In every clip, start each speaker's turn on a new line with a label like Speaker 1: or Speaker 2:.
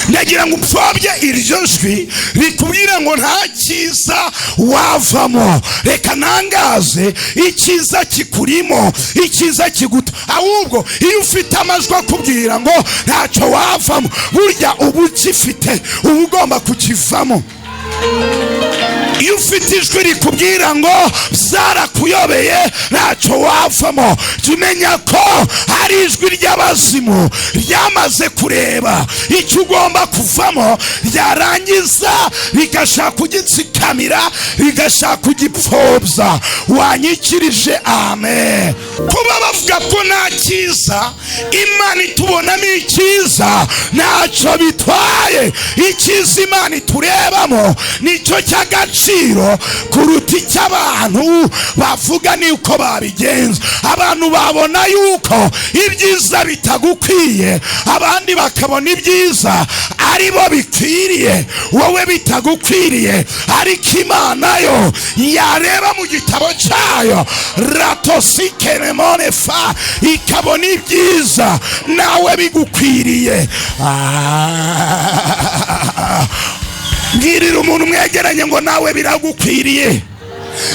Speaker 1: ndagira ngo upfobye iryo jwi rikubwira ngo nta cyiza wavamo. Reka nangaze icyiza kikurimo, icyiza kiguta. Ahubwo iyo ufite amajwi akubwira ngo ntacyo wavamo, burya uba ukifite, uba ugomba kukivamo. Iyo ufite ijwi rikubwira ngo zarakuyobeye ntacyo wavamo, jya umenya ko hari ijwi ry'abazimu ryamaze kureba icyo ugomba kuvamo, ryarangiza rigashaka kugitsikamira, rigashaka kugipfobya. Wanyikirije amen. Kuba bavuga ko nta cyiza, Imana itubonamo icyiza, ntacyo bitwaye. Icyiza Imana iturebamo nicyo cy'agaciro kuruta icyo abantu bavuga n'uko babigenza. Abantu babona yuko ibyiza bitagukwiye, abandi bakabona ibyiza ari bo bikwiriye, wowe bitagukwiriye. Ariko Imana yo yareba mu gitabo cyayo ratosikenemonefa, ikabona ibyiza nawe bigukwiriye. Ngirira umuntu mwegeranye ngo nawe biragukwiriye.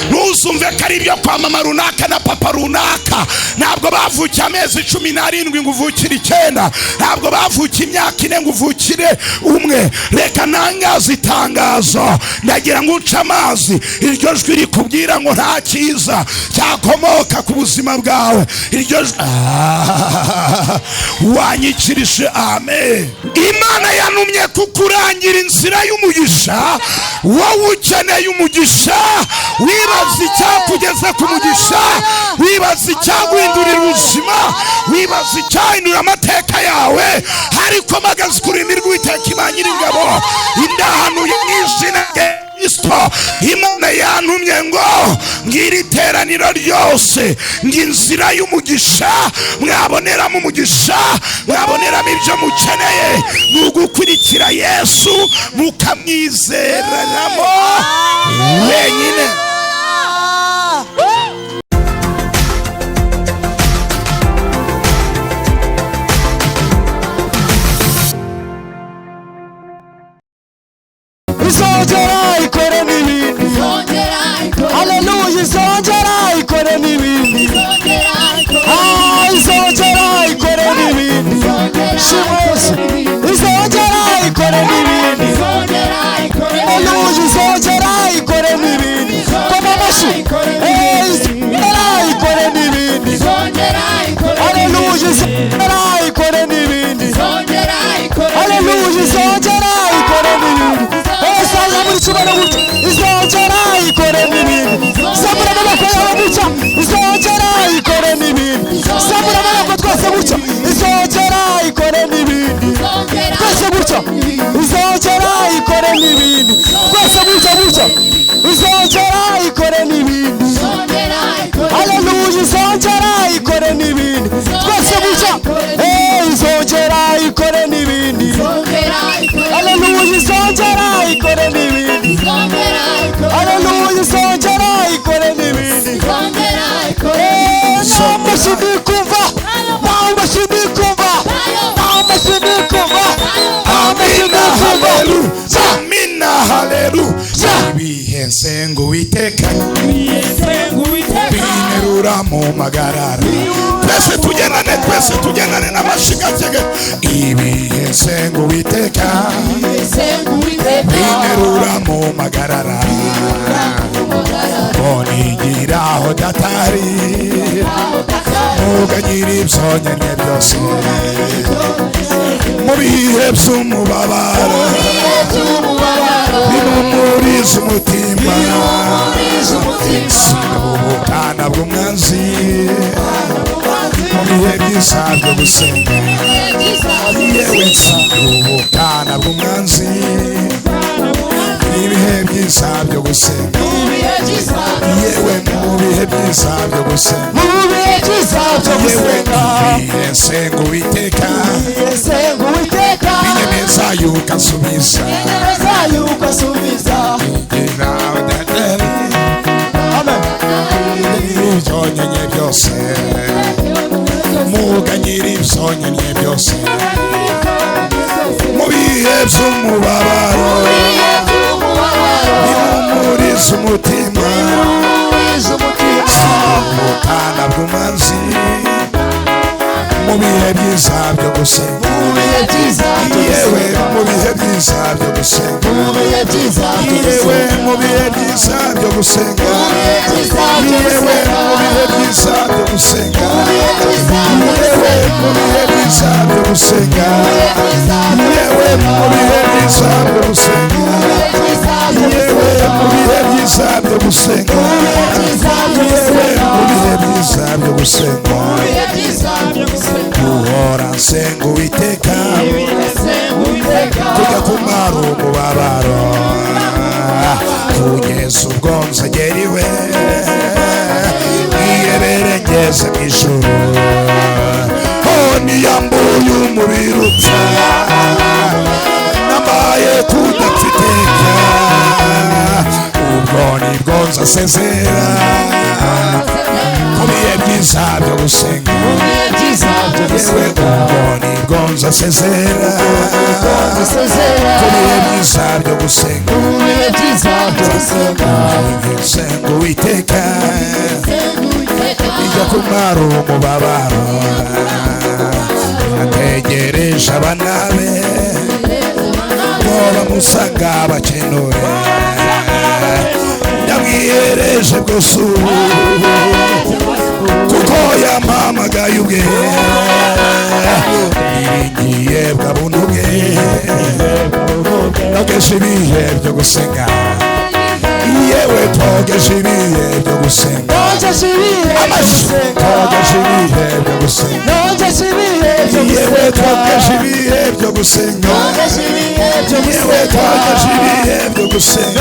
Speaker 1: Ntuzumve ko ari ibyo kwa mama runaka na papa runaka. Ntabwo bavukiye amezi 17 ngo uvukire 9, ntabwo bavukiye imyaka 4 ngo uvukire 1. Reka nangaze itangazo, ndagira ngo uce amazi iryo jwi rikubwira ngo nta cyiza cyakomoka ku buzima bwawe. Iryo wanyikirije amen. Imana yanumye kukurangira inzira y'umugisha. Wowe ukeneye umugisha, wibaza icyakugeza ku mugisha, wibaza icyaguhindurira ubuzima, wibaza icyahindura amateka yawe. Ariko mpagaze ku rurimi rw'Uwiteka Imana Nyiringabo, indahanuye mu izina rya Kristo. Imana yantumye ngo ngiri iteraniro ryose ng'inzira y'umugisha mwaboneramo umugisha, mwaboneramo ibyo mukeneye, ni ugukurikira Yesu mukamwizereramo wenyine.
Speaker 2: Izongera ikore n'ibindi, haleluya. Izongera ikore n'ibindi, izongera ikore n'ibindi, shimose. Izongera ikore n'ibindi, haleluya. Izongera ikore n'ibindi, koma amashi. Izongera ikore n'ibindi, haleluya. Izongera ikore n'ibindi, haleluya. Izongera ikore n'ibindi. Izongera ikore n'ibindi. Samura amaboko yawe gutya. Izongera ikore n'ibindi. Samura amaboko twese gutya. Izongera ikore n'ibindi. Twese gutya. Izongera ikore n'ibindi. Twese gutya gutya. Izongera ikore n'ibindi. Haleluya. Izongera ikore n'ibindi. Twese gutya. Izongera ikore n'ibindi. Haleluya. Izongera ikore n'ibindi. Haleluya. Izongera ikore n'ibindi. Namashidikuva, namashidikuva, namashidikuva, namashidikuva.
Speaker 1: Amina, haleluya. Ibihense ng'Uwiteka, binerura mu magarara. Twese tugendane n'amashigakege. Ibihense ng'Uwiteka, binerura mu magarara. Onigiraho datari, muganyira ibyo nyene byose. Mu bihe by'umubabaro, binumuriza umutima. Sinubukana bw'umwanzi, mu bihe byiza byo gusenga. Yewe sinubukana bw'umwanzi, ibihe byiza byo gusenga. Yewe mu bihe byiza byo gusenga. Yewe ibihense ng'Uwiteka, binyemeza yuko ansubiza. Ibyo nyenye byose, muganyira ibyo nyenye byose. Mu bihe by'umubabaro bihumuriza umutima ubukana bw'umanzi mu bihe byiza byo gusenga yewe mu bihe byiza byo gusenga yewe mu bihe byiza byo gusenga yewe mu bihe byiza byo gusenga yewe mu bihe byiza byo gusenga yewe mu bihe byiza byo gusenga yewe mu bihe byiza byo gusenga yewe mu bihe byiza byo gusenga uhora nsenga Uwiteka kujya kumara umubabaro kugeza ubwo nzagera iwe niyebere ngeze mu ijuru niyambuye umubiri upfa nambaye kudapfa iteka ubwo nibwo nzasezera ku bihe byiza byo gusenga yewe ubwo nibwo nzasezera ku bihe byiza byo gusenga nsenga Uwiteka ijya kumara umubabaro ategereje abana be ngo bamusanga bakenure yamwihereje bwose ubu kuko yampamagaye ubwe niringiye bwa buntu bwe nogeje ibihe byo gusenga yewe togeje ibihe byo gusenga togeje ibihe byo gusenga yewe togeje ibihe byo gusenga yewe togeje ibihe byo gusenga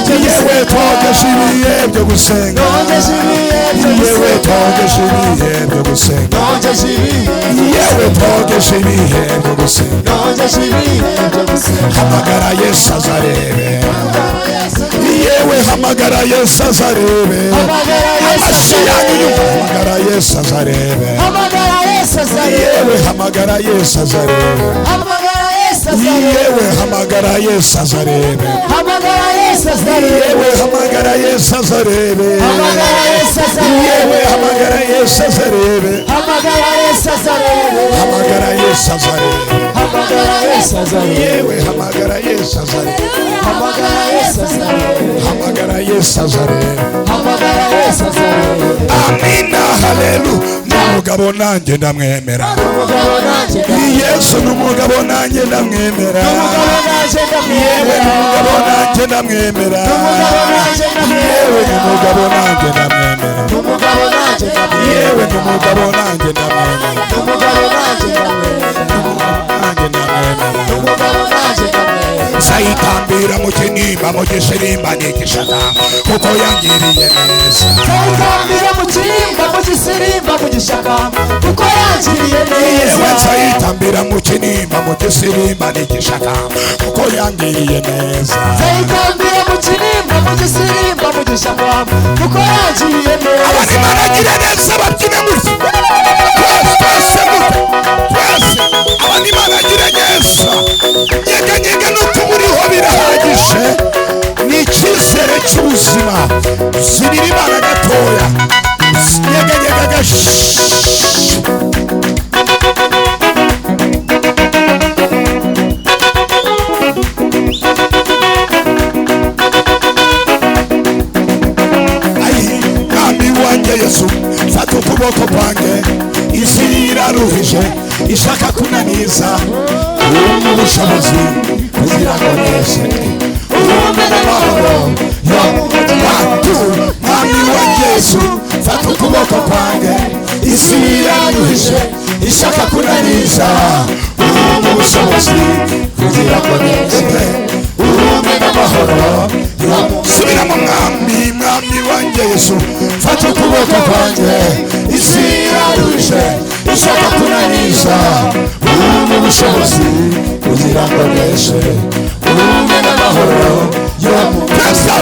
Speaker 1: yewe togeje ibihe byo gusenga yewe togeje ibihe byo gusenga yewe togeje ibihe byo gusenga hamagara Yesu azarebe yewe hamagara Yesu azarebe hamagara Yesu azarebe yewe hamagara Yesu azarebe yewe hamagara Yesu azarebe yewe hamagara Yesu azarebe yewe hamagara Yesu azarebe hamagara Yesu azarebe yewe hamagara Yesu azarebe hamagara Yesu azarebe amina haleluya n'umugabo nanjye ndamwemera Yesu n'umugabo nanjye ndamwemera yewe n'umugabo nanjye ndamwemera yewe n'umugabo nanjye ndamwemera yewe n'umugabo nanjye ndamwemera sayitambira mu kinimba mu gisirimba n'igishaka kuko yangiriye neza
Speaker 2: sayitambira mu kinimba mu gisirimba mu gishaka kuko yangiriye neza
Speaker 1: yewe sayitambira mu kinimba mu gisirimba n'igishaka kuko yangiriye neza
Speaker 2: sayitambira mu kinimba mu gisirimba mu gishaka kuko yangiriye neza
Speaker 1: abandi baragira neza babyine gutya twese abandi baragira neza nyeganyega no kumuriho birahagije ni icyizere cy'ubuzima zibira Imana gatoya nyeganyega mwami wanjye Yesu fata ukuboko kwanjye isi iraruhije ishaka kunaniza umpa ubushobozi kugira ngo neze umpe n'amahoro yo mwami wanjye Yesu fata ukuboko kwanjye isi iraruhije ishaka kunaniza umpa ubushobozi kugira ngo neze umpe n'amahoro subiramo mwami wanjye Yesu fata ukuboko kwanjye isi iraruhije ishaka kunaniza umpa ubushobozi kugira ngo neze umpe n'amahoro yo Kristo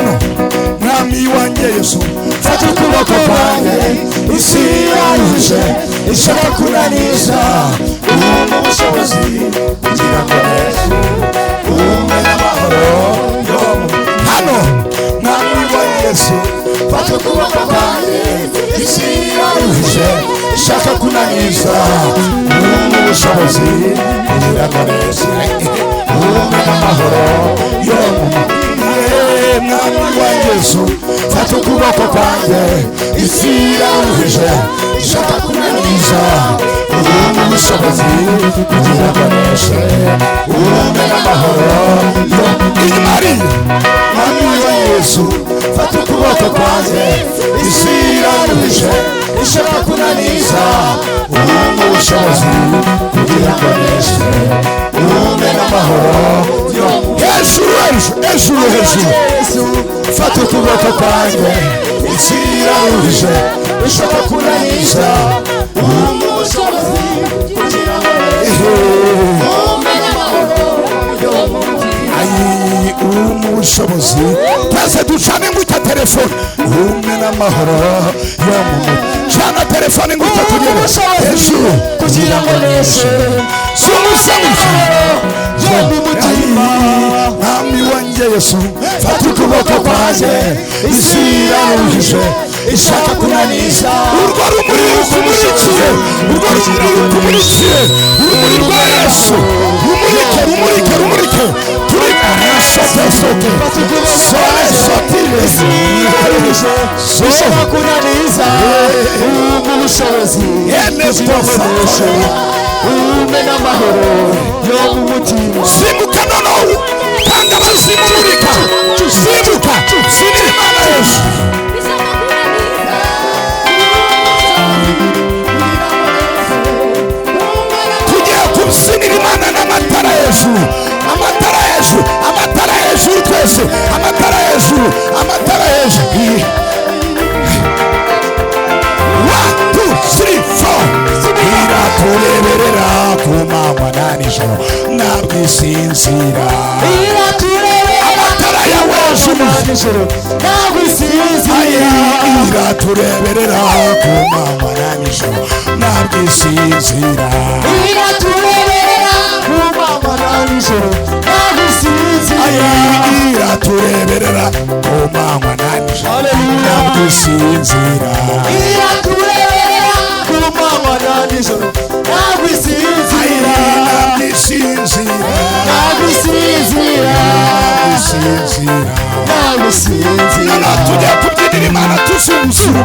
Speaker 1: mwami wanjye Yesu fata ukuboko kwanjye isi iraruhije ishaka kunaniza umpa ubushobozi kugira ngo neze ubushobozi kugira ngo nese umpe n'amahoro yo mu mutima. Mwami wa Yesu fata ukuboko kwanjye isi iraruhije ishaka kunaniza umpe ubushobozi kugira ngo nese umpe n'amahoro yo mu mutima. Mwami wa Yesu fata ukuboko kwanjye isi iraruhije ishaka kunaniza umpe ubushobozi kugira ngo nese umpe n'amahoro yo mu mutima. Hejuru fata ukuboko kwanjye isi iraruhije ishaka kunaniza umpe ubushobozi kugira ngo nese umpe n'amahoro yo mu mutima. Umpe ubushobozi twese ducane ngwita telefone umpe n'amahoro yo mu mutima. Cana telefone ngwita tugere hejuru
Speaker 2: kugira ngo nese
Speaker 1: sumusabusha
Speaker 2: yo mu mutima.
Speaker 1: Mwami wanjye Yesu fata ukuboko kwanjye isi iraruhije ishaka kunaniza urwo rumuri rukumurikiye urwo rumuri rukumurikiye urumuri rwa Yesu rumurike turi arasote sole sotile
Speaker 2: ishaka kunaniza umpe ubushobozi kugira ngo nese umpe n'amahoro yo mu mutima.
Speaker 1: Simuka noneho kandi abazimurika simuka sinira Imana Yesu. Tugiye kubyinira Imana n'amatara hejuru twese amatara hejuru 1 2 3 4 iratureberera ku manywa na nijoro ntabwisinzira amatara yawe hejuru iratureberera ku manywa na nijoro ntabwisinzira iratureberera ku manywa na nijoro ntabwisinzira tujya kubyinira Imana tusumusuru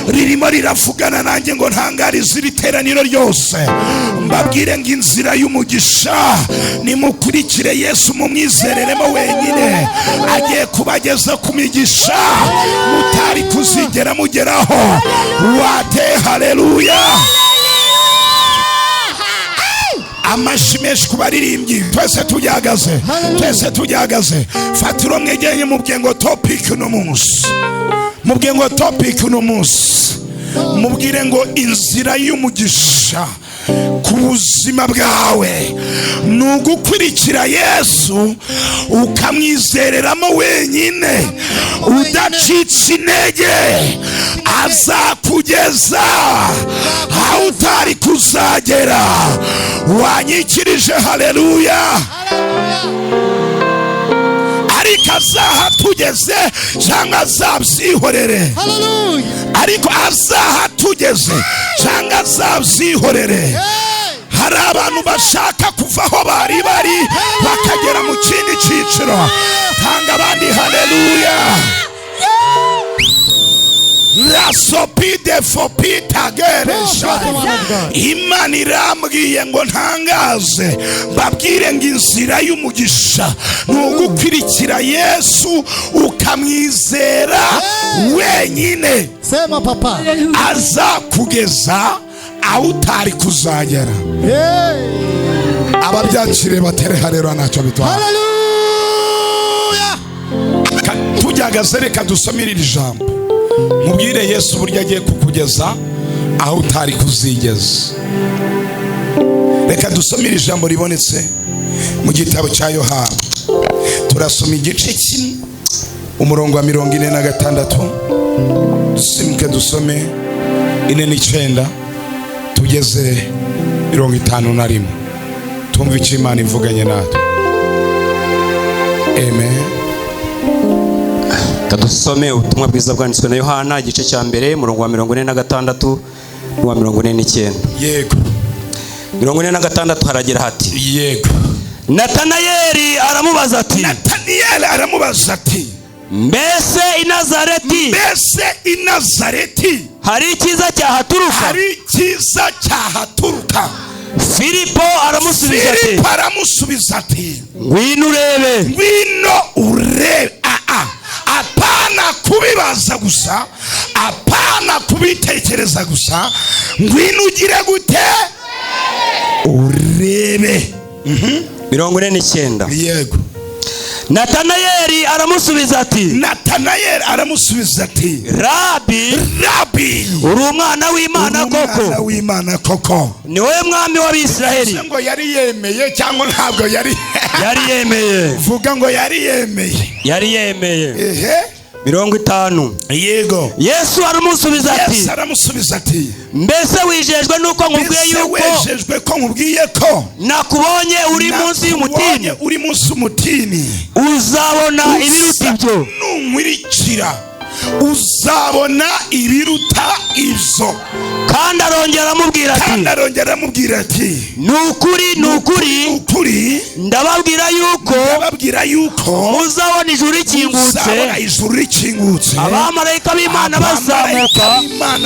Speaker 1: ririmo riravugana nanjye ngo ntangarize iri teraniro ryose mbabwire ngo inzira y'umugisha nimukurikire Yesu mumwizereremo wenyine agiye kubageza ku migisha mutari kuzigera mugeraho. Wate haleluya. Amashi menshi ku baririmbyi twese tujyagaze fatiro mwegenye mubwiye ngo topic uno munsi mubwire ngo inzira y'umugisha ku buzima bwawe ni ugukurikira Yesu ukamwizereramo wenyine udacitse intege azakugeza aho utari kuzagera. Wanyikirije haleluya. Ariko azahatugeze cyangwa azabyihorere ariko azahatugeze cyangwa azabyihorere. Hari abantu bashaka kuva aho bari bakagera mu kindi cyiciro. Tanga abandi haleluya. La sopide fopita geresha Imana irambwiye ngo ntangaze babwire ngo inzira y'umugisha ni ugukurikira Yesu ukamwizera wenyine.
Speaker 2: Sema papa
Speaker 1: azakugeza aho utari kuzagera. Ababyakire batere haleluya ntacyo bitwara. Haleluya. Tujyagaze reka dusomere iri jambo mubwire Yesu burya agiye kukugeza aho utari kuzigeza. Reka dusomere ijambo ribonetse mu gitabo cya Yohana. Turasoma igice kimwe umurongo wa 46 dusimke dusome 49 tugeze 51 tumve icyo Imana ivuganye natwe. Amen.
Speaker 3: Kadusome ubutumwa bwiza bwanditswe na Yohana igice cya mbere murongo wa 46 n'uwa 49.
Speaker 1: Yego.
Speaker 3: 46 haragira hati.
Speaker 1: Yego.
Speaker 3: Natanayeli aramubaza ati, mbese i Nazareti hari icyiza cyahaturuka? Filipo aramusubiza ati, ngwino urebe. Apana kubibaza gusa, apana kubitekereza gusa, ngwino ugire gute? Urebe. 49. Yego. Natanayeli aramusubiza ati, Rabi, uri umwana w'Imana koko? Ni wowe mwami w'Abisiraheli?
Speaker 1: Ngo yari yemeye cyangwa ntabwo yari?
Speaker 3: Yari yemeye.
Speaker 1: Vuga ngo yari yemeye.
Speaker 3: Yari yemeye.
Speaker 1: 50. Yego.
Speaker 3: Yesu aramusubiza ati, mbese wijejwe nuko nkubwiye ko nakubonye uri munsi y'umutini, uzabona ibiruta ibyo.
Speaker 1: Numurikira uzabona ibiruta ibyo.
Speaker 3: Kandi arongera amubwira ati, nukuri ndababwira yuko muzabona ijuru rikingutse, abamarayika b'Imana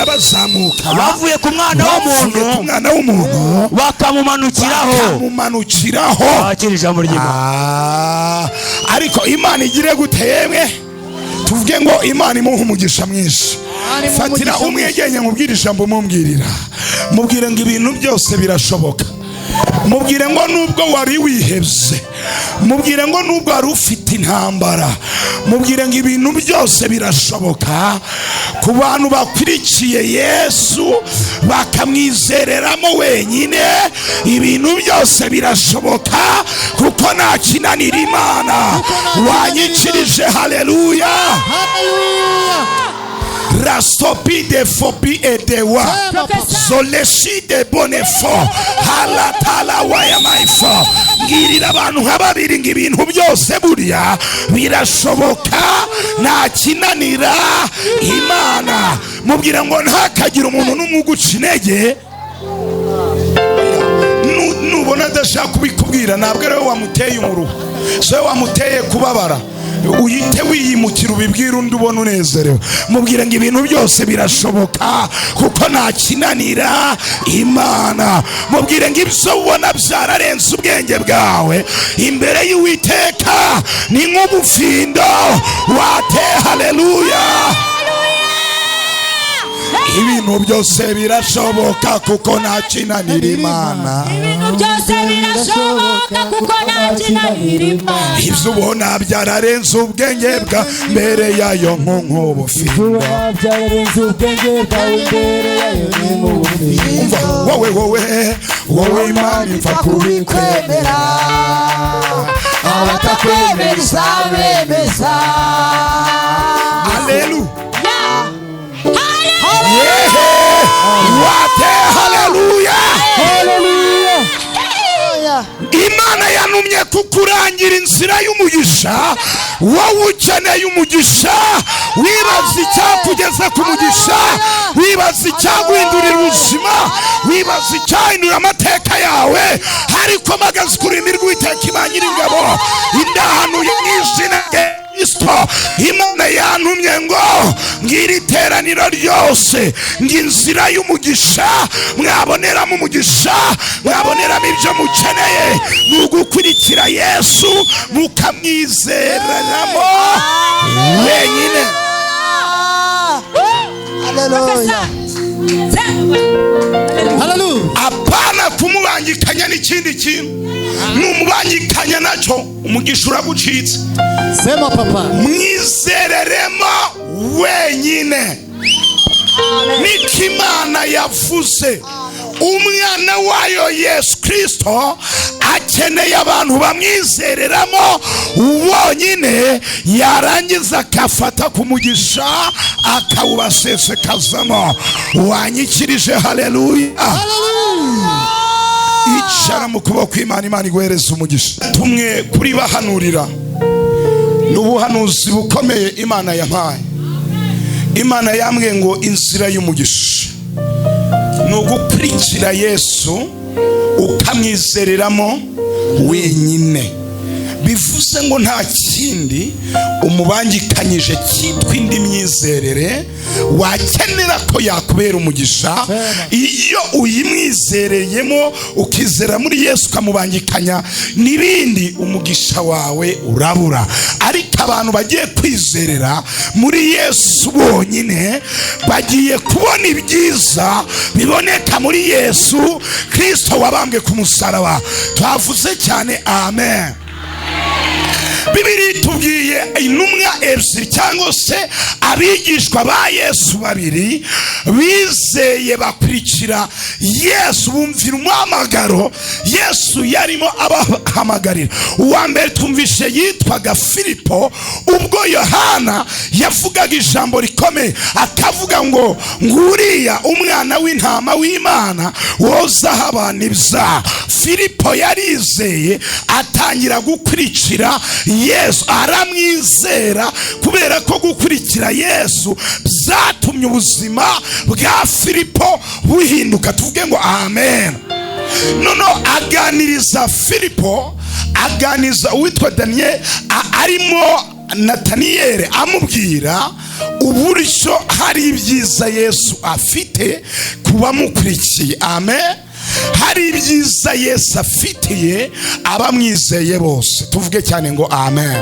Speaker 3: bazamuka bavuye ku mwana w'umuntu bakamumanukiraho. Akira ijambo ry'Imana.
Speaker 1: Ariko Imana igire gute yemwe? Tuvuge ngo Imana imuha umugisha mwinshi. Fatira umwegenye mubwira ijambo mumbwirira. Mubwire ngo ibintu byose birashoboka. Mubwire ngo nubwo wari wihebye, mubwire ngo nubwo wari ufite intambara, mubwire ngo ibintu byose birashoboka ku bantu bakurikiye Yesu bakamwizereramo wenyine. Ibintu byose birashoboka kuko nta kinanira Imana. Wanyikirije. Haleluya. Rastopi de fopi edewa Zoleshi de bonefo Halatala waya maifo. Ngirira abantu nk'ababiri ngo ibintu byose buriya birashoboka, nta kinanira Imana. Mubwira ngo ntakagira umuntu n'umuguca intege. Nubona adashaka kubikubwira ntabwo ari we wamuteye umuruho, so wamuteye kubabara. Uyite wiyimukira ubibwira undi ubona unezerewe. Mubwira ngo ibintu byose birashoboka kuko nta kinanira Imana. Mubwire ngo ibyo ubona byararenze ubwenge bwawe imbere y'Uwiteka ni nk'ubufindo wate. Haleluya. Ibintu byose birashoboka kuko nta kinanira Imana.
Speaker 4: Ibintu byose birashoboka kuko nta kinanira Imana.
Speaker 1: Ibyo ubona byararenze ubwenge bwa mbere yayo nk'ubufindo. Wowe Imana ipfa kubikwemera,
Speaker 2: abatakwemera izabemeza.
Speaker 1: Haleluya. Wate. Haleluya. Imana yanumye kukurangira inzira y'umugisha. Wowe ukeneye umugisha, wibaza icyakugeza ku mugisha, wibaza icyaguhindurira ubuzima, wibaza icyahindura amateka yawe. Ariko magaze kurindira Uwiteka Imana Nyiringabo, indahanuye mu izina rye Kristo. Imana yantumye ngo ngira iteraniro ryose ng'inzira y'umugisha mwaboneramo umugisha, mwaboneramo ibyo mukeneye, ni ugukurikira Yesu mukamwizereramo wenyine.
Speaker 2: Haleluya.
Speaker 1: Apana kumubangikanya n'ikindi kintu. Numubangikanya nacyo umugisha uragucitse.
Speaker 2: Sema papa.
Speaker 1: Mwizereremo wenyine. Niko Imana yavuze. Umwana wayo Yesu Kristo akeneye abantu bamwizereramo wonyine, yarangiza akafata ku mugisha akawubasesekazamo. Wanyikirije. Haleluya. Icara mu kuboko kw'Imana, Imana iguhereza umugisha. Tumwe kuri bahanurira n'ubuhanuzi bukomeye Imana yampaye. Imana yambwiye ngo inzira y'umugisha ni ugukurikira Yesu ukamwizereramo wenyine. Bivuze ngo nta kindi umubangikanyije cyitwa indi myizerere wakenera ko yakubera umugisha. Iyo uyimwizereyemo ukizera muri Yesu ukamubangikanya n'ibindi, umugisha wawe urabura. Ariko abantu bagiye kwizerera muri Yesu bonyine bagiye kubona ibyiza biboneka muri Yesu Kristo wabambwe ku musaraba. Twavuze cyane amen. Bibiri tubwiye intumwa ebyiri cyangwa se abigishwa ba Yesu babiri bizeye bakurikira Yesu, bumvira umuhamagaro Yesu yarimo abahamagarira. Uwa mbere twumvishe yitwaga Filipo. Ubwo Yohana yavugaga ijambo rikomeye akavuga ngo nguriya umwana w'intama w'Imana wozaho abantu ibyaha. Filipo yarizeye atangira gukurikira Yesu, aramwizera kubera ko gukurikira Yesu byatumye ubuzima bwa Filipo buhinduka. Tuvuge ngo amen. Noneho aganiriza Filipo, aganiza uwitwa Daniel, arimo Nataniyeli amubwira uburyo hari ibyiza Yesu afite kubamukurikiye. Amen. Hari ibyiza Yesu afitiye abamwizeye bose. Tuvuge cyane ngo amen.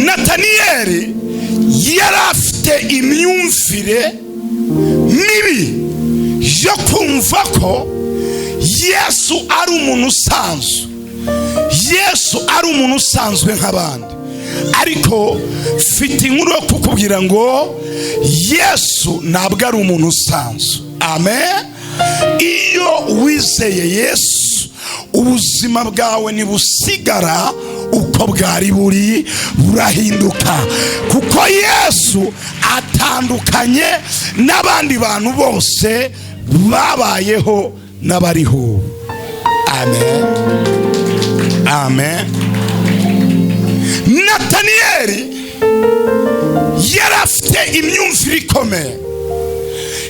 Speaker 1: Nataniyeli yari afite imyumvire mibi yo kumva ko Yesu ari umuntu usanzwe. Yesu ari umuntu usanzwe nk'abandi. Ariko mfite inkuru yo kukubwira ngo Yesu ntabwo ari umuntu usanzwe. Amen. Iyo wizeye Yesu ubuzima bwawe ntibusigara uko bwari buri, burahinduka. Kuko Yesu atandukanye n'abandi bantu bose babayeho n'abariho. Amen. Amen. Nataniyeli yari afite imyumvire ikomeye.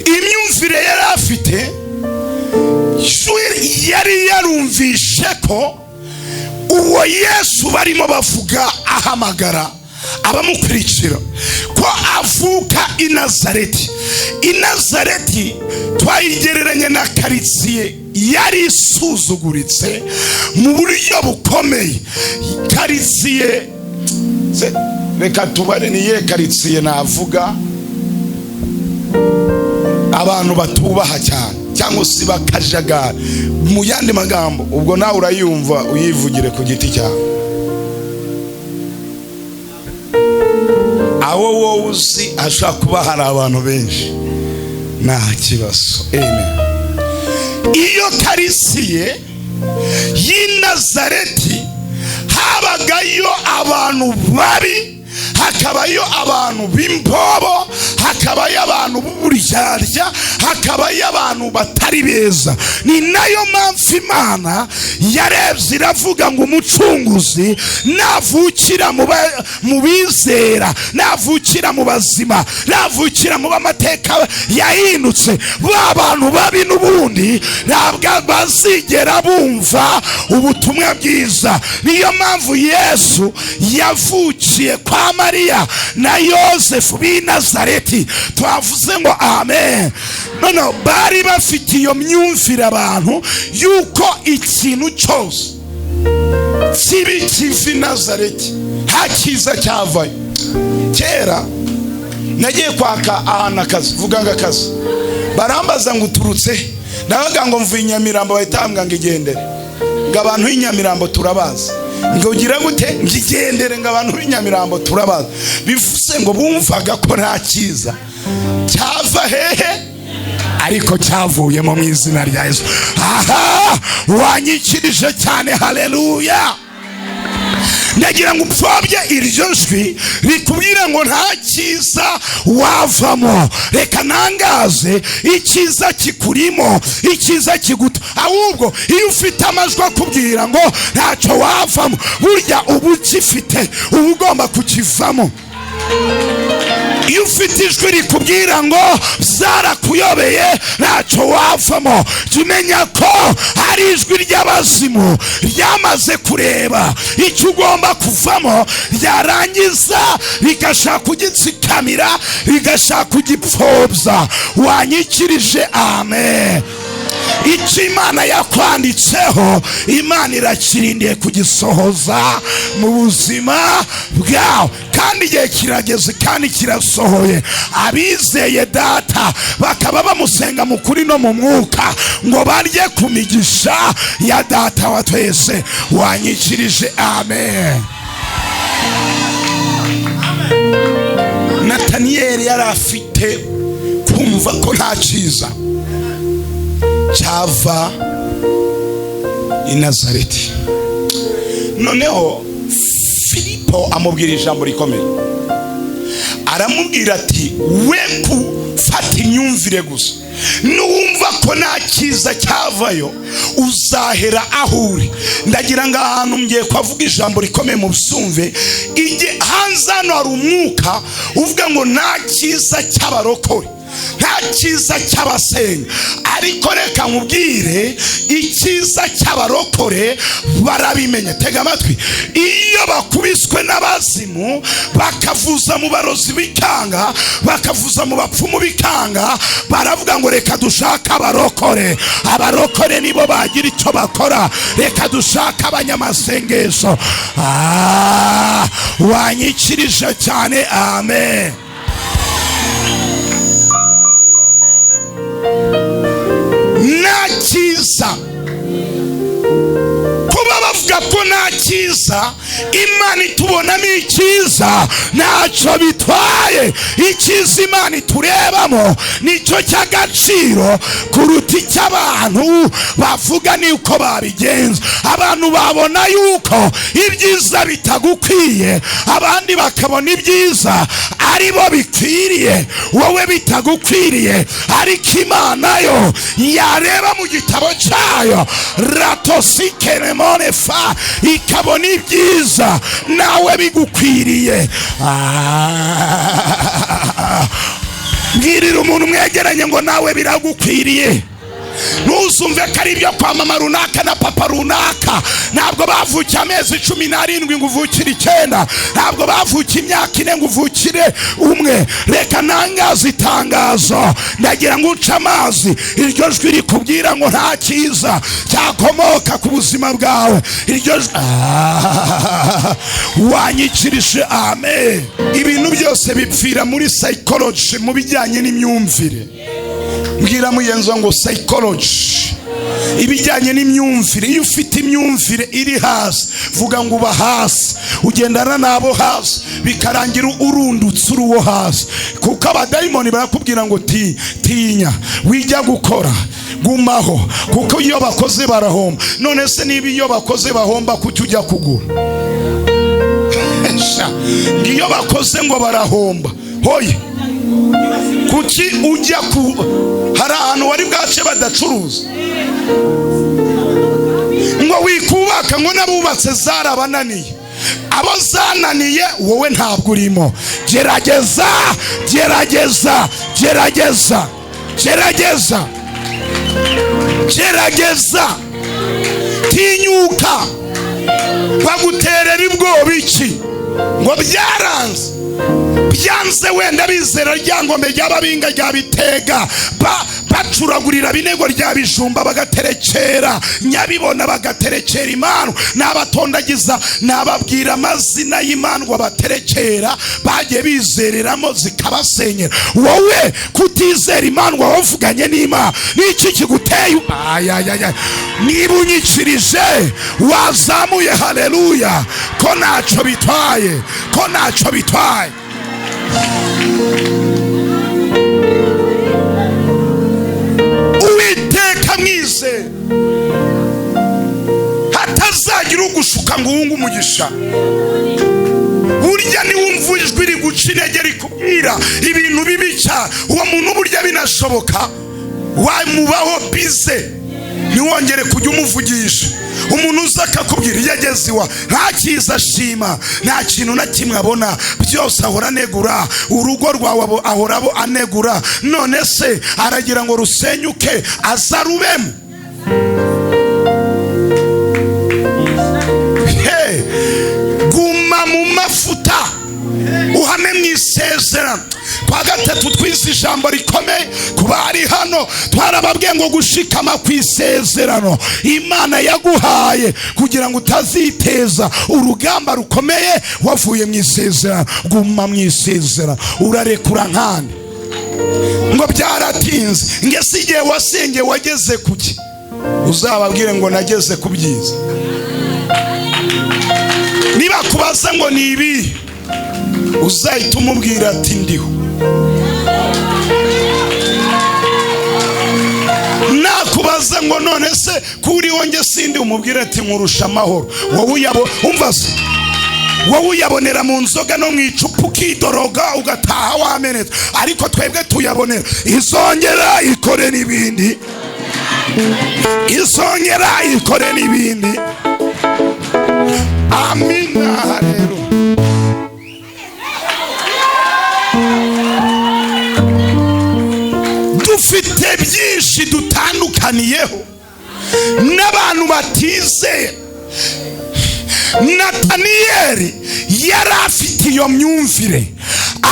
Speaker 1: Imyumvire yari afite yari yarumvishe ko uwo Yesu barimo bavuga ahamagara abamukurikira ko avuka i Nazareti. I Nazareti twayigereranya na karitsiye yari isuzuguritse mu buryo bukomeye. Karitsiye, reka tubare niye karitsiye navuga abantu batubaha cyane cyangwa se bakajagara. Mu yandi magambo ubwo nawe urayumva uyivugire ku giti cyawe. Aho wowe uzi ashaka kuba hari abantu benshi nta kibazo. Amen. Iyo karitsiye y'i Nazareti habagayo abantu babi, hakabayo abantu b'imbobo, hakabayo abantu b'uburyarya, hakabayo abantu batari beza. Ni nayo mpamvu Imana yarebye iravuga ngo umucunguzi navukira mu bizera, navukira mu bazima, navukira mu bamateka yahindutse, ba bantu babi n'ubundi ntabwo bazigera bumva ubutumwa bwiza. Niyo mpamvu Yesu yavukiye kwa Mariya na Yosefu b'i Nazareti. Twavuze ngo amen. Noneho bari bafite iyo myumvire abantu yuko ikintu cyose kibi kiva i Nazareti nta cyiza cyavayo. Kera nagiye kwaka ahantu akazi, vuga ngo akazi, barambaza ngo uturutse, nabaga ngo mvuye i Nyamirambo, bahitambwa ngo igendere, ngo abantu b'i Nyamirambo turabazi. Ngo ugira gute? Ngigendere, ngo abantu b'i Nyamirambo turabazi. Bivuze ngo bumvaga ko nta cyiza cyava hehe, ariko cyavuyemo mu izina rya Yesu. Aha, wanyikirije cyane. Haleluya. ndagira ngo upfobye iryo jwi rikubwira ngo nta cyiza wavamo. Reka nangaze icyiza kikurimo, icyiza kiguta. Ahubwo iyo ufite amajwi akubwira ngo ntacyo wavamo, burya uba ukifite, uba ugomba kukivamo. Iyo ufite ijwi rikubwira ngo zarakuyobeye ntacyo wavamo, jya umenya ko hari ijwi ry'abazimu ryamaze kureba icyo ugomba kuvamo, ryarangiza rigashaka kugitsikamira, rigashaka kugipfobya. Wanyikirije amen. Icyo Imana yakwanditseho, Imana irakirindiye kugisohoza mu buzima bwawe, kandi igihe kirageze kandi kirasohoye. Abizeye data bakaba bamusenga mu kuri no mu mwuka, ngo barye ku migisha ya data wa twese. Wanyikirije amen. Nataniyeli yari afite kumva ko nta cyiza cyava i Nazareti. Noneho Filipo amubwira ijambo rikomeye, aramubwira ati we kufata imyumvire gusa, nuwumva ko nta cyiza cyavayo uzahera aho uri. Ndagira ngo ahantu ngiye kwavuga ijambo rikomeye mu byumve. Hanze hano hari umwuka uvuga ngo nta cyiza cy'abarokore, nta cyiza cy'abasenga. Ariko reka nkubwire, icyiza cy'abarokore barabimenya. Tega amatwi. Iyo bakubiswe n'abazimu, bakavuza mu barozi bikanga, bakavuza mu bapfumu bikanga, baravuga ngo reka dushake abarokore. Abarokore nibo bagira icyo bakora, reka dushake abanyamasengesho. Wanyikirije cyane amen. Nta cyiza, kuba bavuga ko nta cyiza, Imana itubonamo icyiza, ntacyo bitwaye. Icyiza Imana iturebamo nicyo cy'agaciro kuruta icy'abantu bavuga n'uko babigenza. Abantu babona yuko ibyiza bitagukwiye, abandi bakabona ibyiza ari bo bikwiriye, wowe bitagukwiriye. Ariko Imana yo yareba mu gitabo cyayo ratosikenemone fa, ikabona ibyiza nawe bigukwiriye. Mbwirira umuntu mwegeranye ngo nawe biragukwiriye. Ntuzumve ko ari ibyo kwa mama runaka na papa runaka. Ntabwo bavukiye amezi 17 ngo uvukire 9, ntabwo bavukiye imyaka 4 ngo uvukire 1. Reka nangaze itangazo, ndagira ngo uce amazi. Iryo jwi rikubwira ngo nta cyiza cyakomoka ku buzima bwawe, iryo wanyikirije amen. Ibintu byose bipfira muri psychology, mu bijyanye n'imyumvire. Mbwira muyenzo ngo psychology, ibijyanye n'imyumvire. Iyo ufite imyumvire iri hasi, vuga ngo uba hasi, ugendana nabo hasi, bikarangira urundutse uruwo hasi. Kuko abadayimoni barakubwira ngo tinya, wijya gukora, gumaho, kuko iyo bakoze barahomba. None se niba iyo bakoze bahomba, kuki ujya kugura? Iyo bakoze ngo barahomba, hoye kuki ujya hari ahantu wari bwace badacuruza ngo wikubaka ngo n'abubatse zarabananiye? Abo zananiye wowe ntabwo urimo. Gerageza, gerageza, gerageza, gerageza, gerageza. Tinyuka. Baguterera ibwoba iki? Ngo byaranze, byanze wenda bizera ryangombe ry'ababinga rya Bitega, bacuragurira binego rya Bijumba, bagaterekera Nyabibona, bagaterekera Imana. N'abatondagiza n'ababwira amazina y'Imana baterekera, bagiye bizereramo zikabasenyera. Wowe kutizera Imana, wavuganye n'Imana, n'iki kiguteye? Niba unyikirije wazamuye haleluya, ko ntacyo bitwaye, ko ntacyo bitwaye. Uwiteka mwize, hatazagira ntihagire ugushuka ngo wunge umugisha. Burya niwumva ijwi riguca intege rikubwira ibintu bibi cyane, uwo muntu burya binashoboka wamubaho bize, ntiwongere kujya umuvugisha. Umuntu uza akakubwira iyo ageze iwa nta cyiza ashima, nta kintu na kimwe abona, byose ahora anegura, urugo rwawe ahora anegura, none se aragira ngo rusenyuke aza rubemo? Guma mu mafuta uhame mu isezerano. Kwa gatatu twize ijambo rikomeye ku bari hano, twarababwiye ngo gushikama ku isezerano Imana yaguhaye kugira ngo utaziteza urugamba rukomeye wavuye mu isezerano. Guma mu isezerano. Urarekura nkande ngo byaratinze, nge si igihe wasenge wageze kuki? Uzababwire ngo nageze ku byiza. Niba kubaza ngo ni ibi, uzahita umubwira ati ndiho. Nakubaza ngo none se kuri wonge sindi, umubwira ati nkurusha amahoro. Wowe uyabonera mu nzoga no mu icupa ukidoroga ugataha wamenetse, ariko twebwe tuyabonera izongera ikore n'ibindi, izongera ikore n'ibindi. Amina. Rero dufite byinshi dutandukaniyeho n'abantu batizeye. Nataniyeli yari afite iyo myumvire,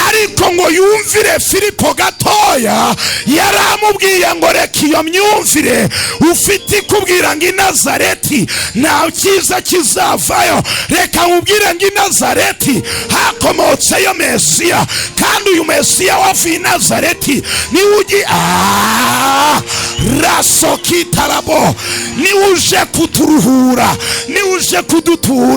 Speaker 1: ariko ngo yumvire Filipo gatoya, yaramubwiye ngo reka iyo myumvire ufite ikubwira ngo i Nazareti nta cyiza kizavayo, reka nkubwire ngo i Nazareti hakomotseyo Mesiya, kandi uyu Mesiya wavuye i Nazareti niwe ugiye rasokitarabo, niwe uje kuturuhura, niwe uje kudutura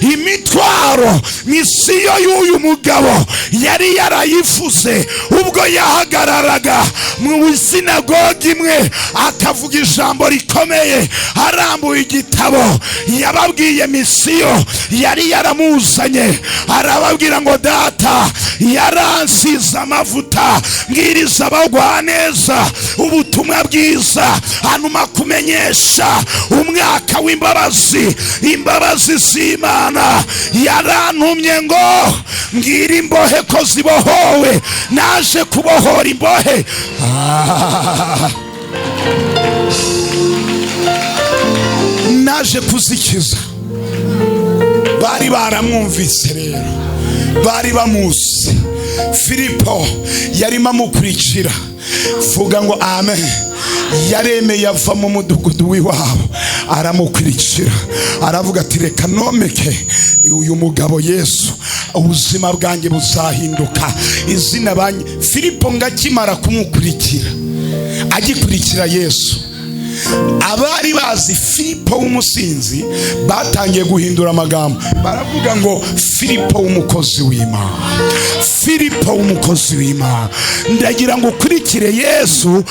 Speaker 1: imitwaro. Misiyo y'uyu mugabo yari yarayifuze ubwo yahagararaga mu sinagogi imwe akavuga ijambo rikomeye, arambuye igitabo. Yababwiye misiyo yari yaramuzanye, arababwira ngo data yaransize amavuta mbwiriza abagwa neza ubutumwa bwiza, hanyuma kumenyesha umwaka w'imbabazi, imbabazi z'Imana. Yarantumye ngo mbwira imbohe ko zibohowe, naje kubohora imbohe. Naje kuzikiza. Bari baramwumvise rero, bari bamuzi. Filipo yarimo amukurikira. Vuga ngo amen. Yaremeye ava mu mudugudu w'iwabo aramukurikira, aravuga ati reka nomeke uyu mugabo Yesu, ubuzima bwanjye buzahinduka. Izina banye Filipo ngakimara kumukurikira, agikurikira Yesu, abari bazi Filipo w'umusinzi batangiye guhindura amagambo, baravuga ngo Filipo w'umukozi w'Imana, Filipo w'umukozi w'Imana. Ndagira ngo ukurikire Yesu.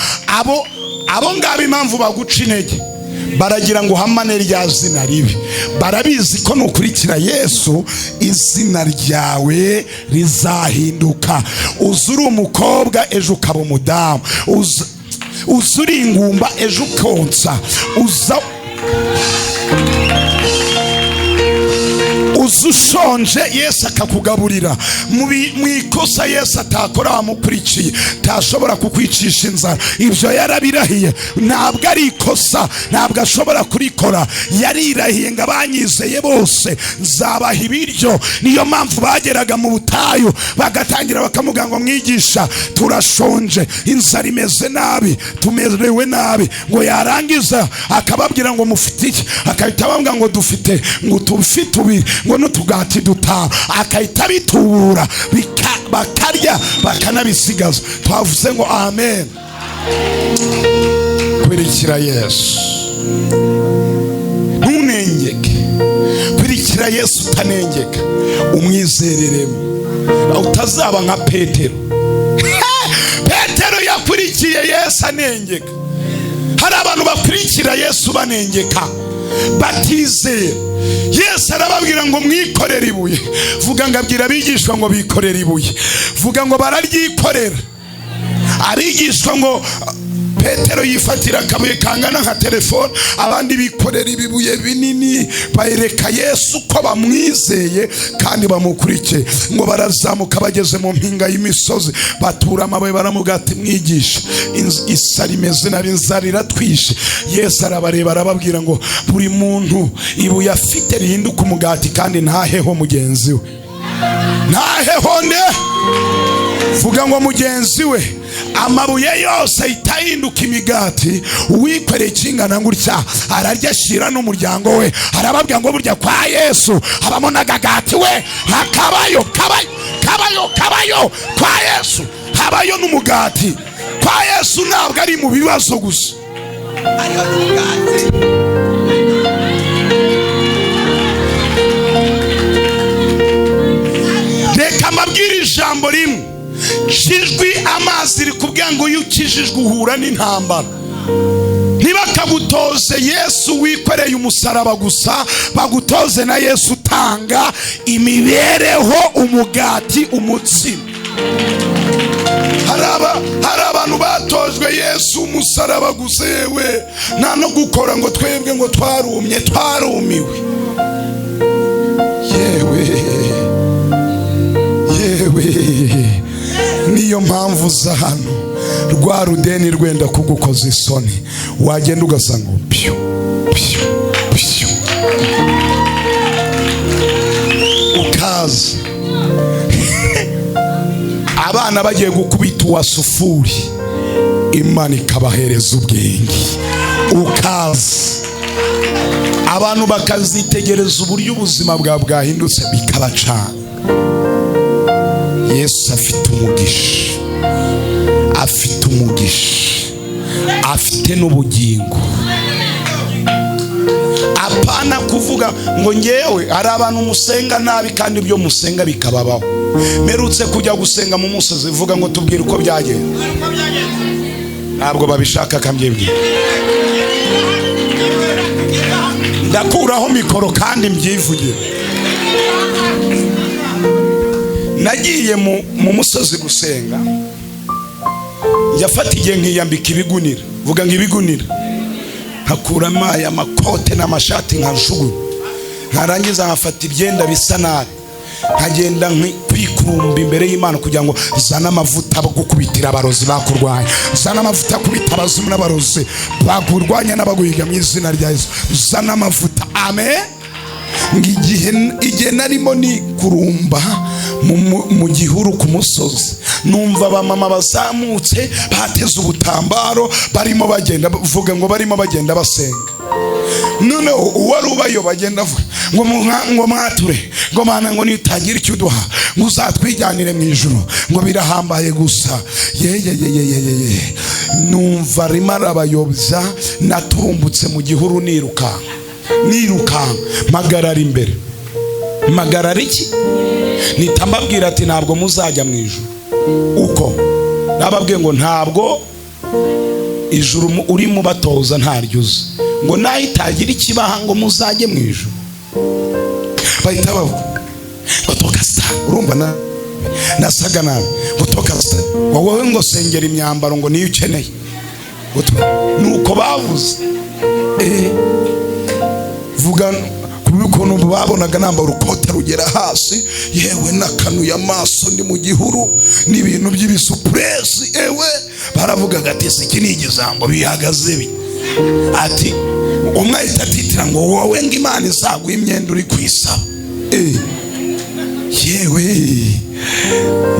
Speaker 1: Abo ngabo impamvu baguca intege, baragira ngo hamane rya zina ribi. Barabizi ko nukurikira Yesu izina ryawe rizahinduka. Uzuri umukobwa ejo ukaba umudamu, uzuri ingumba ejo ukonsa, ushonje Yesu akakugaburira. Mu ikosa Yesu atakora wamukurikiye tashobora kukwicisha inzara. Ibyo yarabirahiye, ntabwo ari ikosa, ntabwo ashobora kurikora. Yarirahiye ngo abanyizeye bose nzabaha ibiryo. Niyo mpamvu bageraga mu butayu bagatangira bakamuga ngo mwigisha turashonje, inzara imeze nabi, tumerewe nabi. Ngo yarangiza akababwira ngo mufite iki, akahita ababwira ngo dufite, ngo tufite ubi, ngo n'utugati dutanu. Akahita bitubura bakarya bakanabisigaza. Twavuze ngo amen. Kurikira Yesu, ntunengeke. Kurikira Yesu utanengeka, umwizereremo, utazaba nka Petero. Petero yakurikiye Yesu anengeka. Hari abantu bakurikira Yesu banengeka. batizera. Yesu arababwira ngo mwikorere ibuye. Vuga ngo abwira abigishwa ngo bikorere ibuye. Vuga ngo bararyikorera. Abigishwa ngo Petero yifatira akabuye kangana nka telefone, abandi bikorera ibibuye binini, bayereka Yesu ko bamwizeye kandi bamukurikiye. Ngo barazamuka bageze mu mpinga y'imisozi, batura amabuye baramubwira ati mwigisha, isari imeze nabi, inzara iratwishe. Yesu arabareba arababwira ngo buri muntu ibuye afite rihinduka umugati kandi ntaheho mugenzi we. Ntaheho ne? Vuga ngo mugenzi we. Amabuye yose itahinduka imigati, uwikoreye kingana gutya ararya ashira n'umuryango we. Arababwira ngo burya kwa Yesu habamo n'agagati we, hakabayo kabayo kwa Yesu habayo n'umugati. Kwa Yesu ntabwo ari mu bibazo gusa, ariyo n'umugati. Reka mbabwire ijambo rimwe. Kijwi amazi rikubwira ngo iyo ukijijwe uhura n'intambara. Ntibakagutoze Yesu wikoreye umusaraba gusa, bagutoze na Yesu utanga imibereho, umugati, umutsima. Hari abantu batojwe Yesu umusaraba gusa, yewe nta no gukora ngo twebwe ngo twarumye, twarumiwe. Yewe niyo mpamvu za hano rwa rudeni rwenda kugukoza isoni, wagenda ugasanga pyo ukaza. Abana bagiye gukubita uwa sufuri, Imana ikabahereza ubwenge, ukaza. Abantu bakazitegereza uburyo ubuzima bwa bwahindutse bikabacana. Yesu afite umugisha, afite umugisha, afite n'ubugingo. Apana kuvuga ngo ngewe, hari abantu musenga nabi kandi ibyo musenga bikababaho. Merutse kujya gusenga mu musozi, vuga ngo tubwire uko byagenda. Ntabwo babishaka kambyebwe. Ndakuraho mikoro kandi mbyivugire. Nagiye mu musozi gusenga, yafata igihe nkiyambika ibigunira. Vuga ngo ibigunira. Nkakuramo aya makote n'amashati nkajugunya. Nkarangiza nkafata ibyenda bisa nabi, nkagenda kwikurumba imbere y'Imana kugira ngo zana amavuta gukubitira abarozi bakurwanya, zana amavuta kubita abazimu n'abarozi bakurwanya n'abaguhiga mu izina rya Yesu. Zana amavuta. Amen. Igihe narimo ni kurumba mu gihuru ku musozi, numva abamama bazamutse bateze ubutambaro barimo bagenda. Vuga ngo barimo bagenda basenga. None uwari ubayo bagenda avuga ngo mwature, ngo Mana ngo nitagira icyo uduha ngo uzatwijyanire mu ijuru, ngo birahambaye gusa. Numva arimo arabayobya. Naturumbutse mu gihuru niruka magarara imbere. Magarara iki? Nitambabwira ati ntabwo muzajya mu ijuru. Uko nababwiye ngo ntabwo ijuru uri mu batoza ntaryuze, ngo nahitagira ikibaha ngo muzajye mu ijuru. Bahita bavuga batoka sta, urumva nasaga nabi, batoka sta wowe ngo sengera imyambaro ngo niyo ukeneye. Nuko bavuze. Vuga ukuntu babonaga nambara urukote rugera hasi, yewe nakanuye amaso ndi mu gihuru n'ibintu by'ibisupresi. Ewe baravugaga ati iki ni igizambo bihagaze bi. Ati umwe ahita atitira ngo wowe ngo Imana izaguha imyenda uri kwisaba. Yewe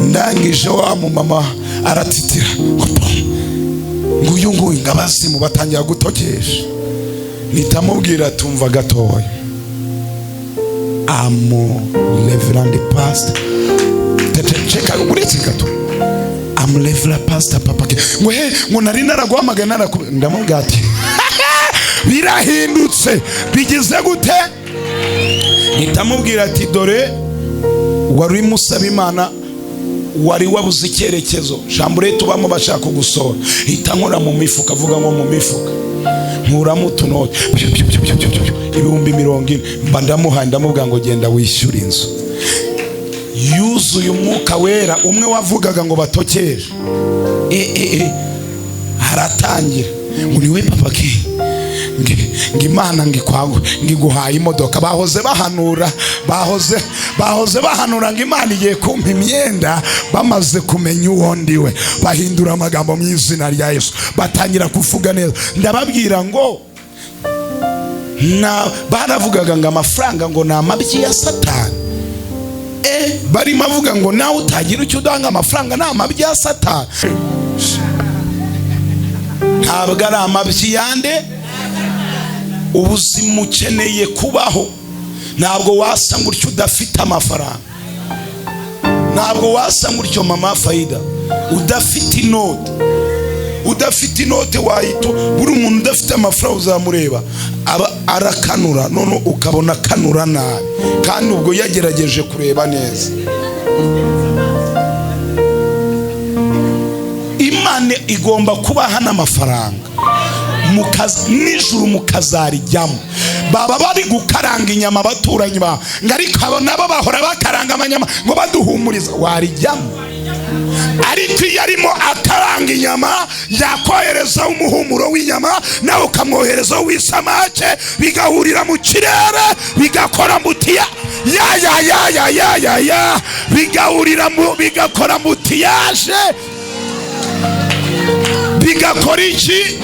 Speaker 1: ndangije wa mama aratitira ngo uyu nguyu ngo abazimu batangira gutokesha. Nitamubwira tumva gatoya, amo Reverend Pastor cheka uretse gato, am Reverend Pastor papa ke ngo nari naraguhamagana ndamubwira ati birahindutse bigize gute. Nitamubwira ati dore wari musaba Imana, wari wabuze icyerekezo, shambure tubamo bashaka gusora, hita nkora mu mifuka. Vuga ngo mu mifuka nkuramo utunote, ibihumbi 40 mba ndamuhaye, ndamubwira ngo genda wishyura inzu. Yuzuye umwuka wera, umwe wavugaga ngo batokeje haratangira ngo niwe papa ki ngimana ngikwago ngiguhaye imodoka. bahoze bahanura ngo Imana igiye kumpa imyenda, bamaze kumenya uwo ndiwe bahindura amagambo mu izina rya Yesu, batangira kuvuga neza. Ndababwira ngo baravugaga ngo amafaranga ngo ni amabyi ya Satani. Barimo avuga ngo nawe utagira icyo udanga, amafaranga ni amabyi ya Satani. Ntabwo ari amabyi yande. Ubuzima ukeneye kubaho, ntabwo wasa gutyo udafite amafaranga. Ntabwo wasa gutyo mama Faida udafite inote. Udafite inote wahito, buri umuntu udafite amafaranga uzamureba arakanura, none ukabona kanura nabi, kandi ubwo yagerageje kureba neza. Imana igomba kubaha n'amafaranga, nijuru mukazarijyamo. Baba bari gukaranga inyama abaturanyi ba ariko nabo bahora bakaranga amanyama ngo baduhumuriza, warijyamo. Ariko iyo arimo akaranga inyama, yakohereza umuhumuro w'inyama, nawe ukamwohereza w'isamake, bigahurira mu kirere, bigakora mutiya ya bigahurira bigakora mutiyaje, bigakora iki?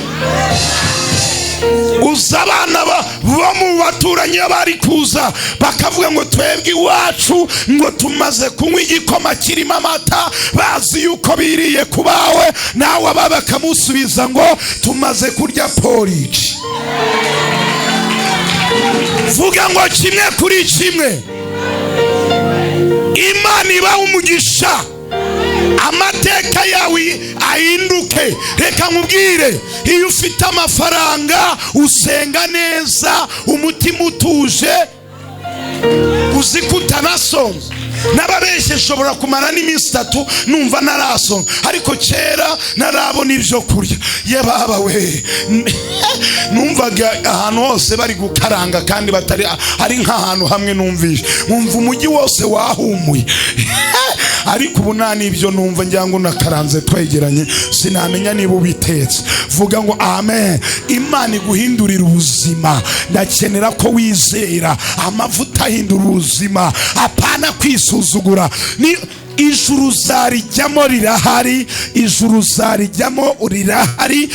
Speaker 1: Uza abana bo mu baturanyi bari kuza bakavuga ngo twebwe iwacu ngo tumaze kunywa igikoma kirimo amata, bazi yuko biriye kubawe, nawe aba bakamusubiza ngo tumaze kurya porridge. Vuga ngo kimwe kuri kimwe, Imana iba umugisha, amateka yawe ahinduke. Reka nkubwire, iyo ufite amafaranga usenga neza, umutima utuje, uzi ko utanasonza. N'ababeshye nshobora kumara n'iminsi 3 numva narasonza, ariko kera narabona ibyo kurya. Ye baba we, numvaga ahantu hose bari gukaranga kandi batari ari nk'ahantu hamwe. Numvishe umva umujyi wose wahumuye, ariko ubu nta n'ibyo numva, ngira ngo nakaranze twegeranye, sinamenya niba ubitetse. Vuga ngo amen. Imana iguhindurira ubuzima. Ndakenera ko wizera amavuta ahindura ubuzima, apana kwisuzugura. Ni ijuru zarijyamo rirahari, ijuru zarijyamo rirahari,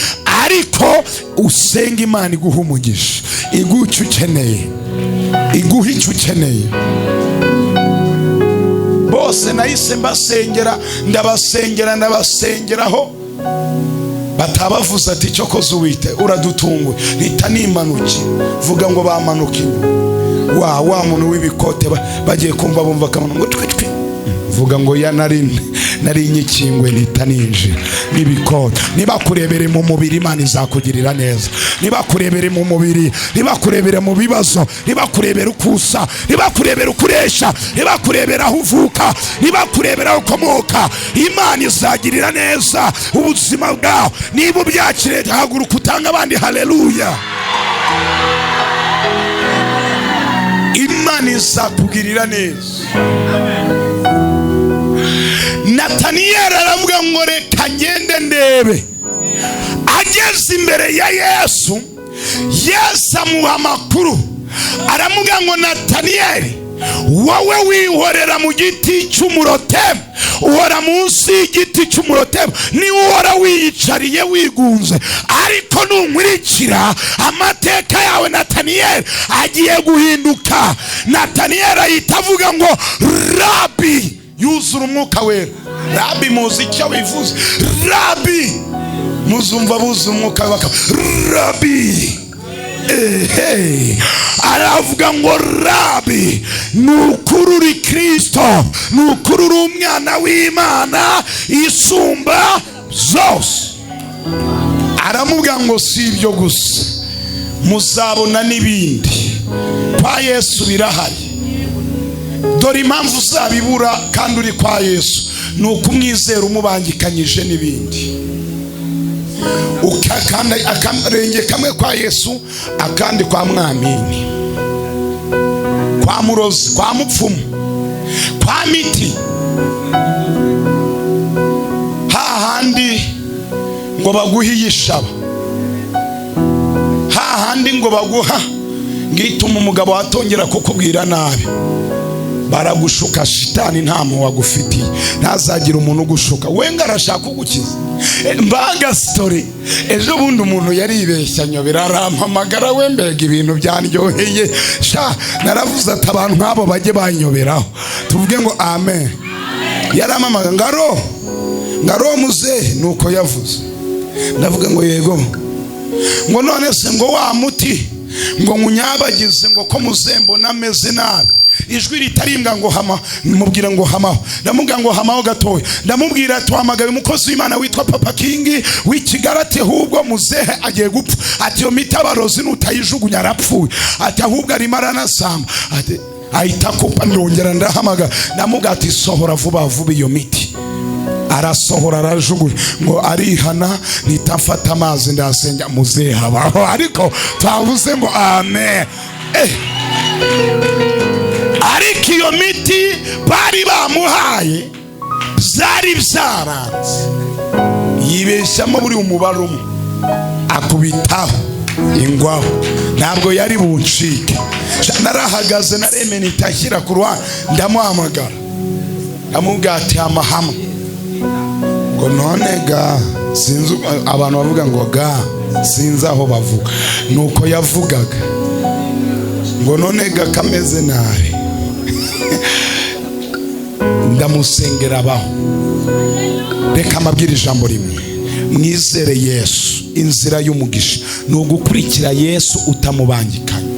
Speaker 1: ariko usenga Imana iguha umugisha, iguha icyo ukeneye, iguha icyo ukeneye. Bose nahise mbasengera, ndabasengeraho, batabavuze ati cyo koze Uwite uradutunguye, nita nimanuki. Vuga ngo bamanuke wa muntu w'ibikote bagiye kumva bumva kamano ngo twe. Vuga ngo ya nari nyikingwe nita ninje n'ibikote. Niba kurebere mu mubiri, Imana izakugirira neza. Niba kurebere mu mubiri, niba kurebere mu bibazo, niba kurebera ukusa, niba kurebera ukuresha, niba kurebera aho uvuka, niba kurebera aho ukomoka, Imana izagirira neza ubuzima bwawe. Niba ubyakire, haguruka utanga abandi haleluya. Imana izakugirira neza. Nataniyeli aravuga ngo reka ngende ndebe. Ageze imbere ya Yesu, Yesu amuha amakuru, aramuga ngo Nataniyeli, wowe wihorera mu giti cy'umurotemu, uhora munsi y'igiti cy'umurotemu, ni uhora wiyicariye wigunze, ariko nunkurikira amateka yawe Nataniyeli agiye guhinduka. Nataniyeli ahita avuga ngo Rabi, yuzura umwuka wera. Rabi muzi icyo bivuze? Rabi muzumva buze umwuka waka Rabi. Aravuga ngo Rabi, nukururi Kristo, nukururi umwana w'Imana isumba zose. Aramubwira ngo si ibyo gusa, muzabona n'ibindi kwa Yesu birahari. Dore impamvu uzabibura kandi uri kwa Yesu, ni ukumwizera umubangikanyije n'ibindi. Ukakanda akarenge kamwe kwa Yesu, akandi kwa Mwamini. kwa murozi, kwa mupfumu, kwa miti, hahandi ngo baguhiye ishaba, hahandi ngo baguha ngituma umugabo watongera kukubwira nabi. Baragushuka, shitani nta mpuhwe agufitiye, ntazagira umuntu ugushuka. Wenga arashaka kugukiza. Mbaga story, ejo bundi umuntu yaribeshya nyobera, arampamagara, we mbega ibintu byanryoheye sha, naravuze ati abantu nk'abo bajye banyoberaho, tuvuge ngo amen. Yaramamaga ngaro muze, nuko yavuze. Ndavuga ngo yego, ngo none se ngo wa muti ngo nkunyabagize ngo ko muzembo nameze nabi. Ijwi ritarimbwa ngo hama, mubwira ngo hamaho. Ndamubwira ngo hamaho gatoya. Ndamubwira twamagaye umukozi w'Imana witwa Papa King w'ikigarate, ahubwo muzehe agiye gupfa. Ati yo mitabarozi nutayijugunya arapfuye. Ati ahubwo arimo aranasamba. Ati ahita kupa, ndongera ndahamagara. Ndamubwira ati sohora vuba vuba iyo miti. Arasohora, arajugunya, ngo arihana, nitafata amazi ndasenga muzehe habaho. Ariko twavuze ngo amen. Ariko iyo miti bari bamuhaye zari byaranze, yibeshyamo buri umubare umwe, akubitaho ingwaho, ntabwo yari buncike. Narahagaze naremene itashyira ku ruhande, ndamuhamagara, ndamubwira ati amahama, ngo none ga sinzi, abantu bavuga ngo ga sinzi aho bavuga, nuko yavugaga ngo none ga kameze nabi. Ndamusengera abaho. Reka mabwire ijambo rimwe, mwizere Yesu. Inzira y'umugisha ni ugukurikira Yesu utamubangikanye.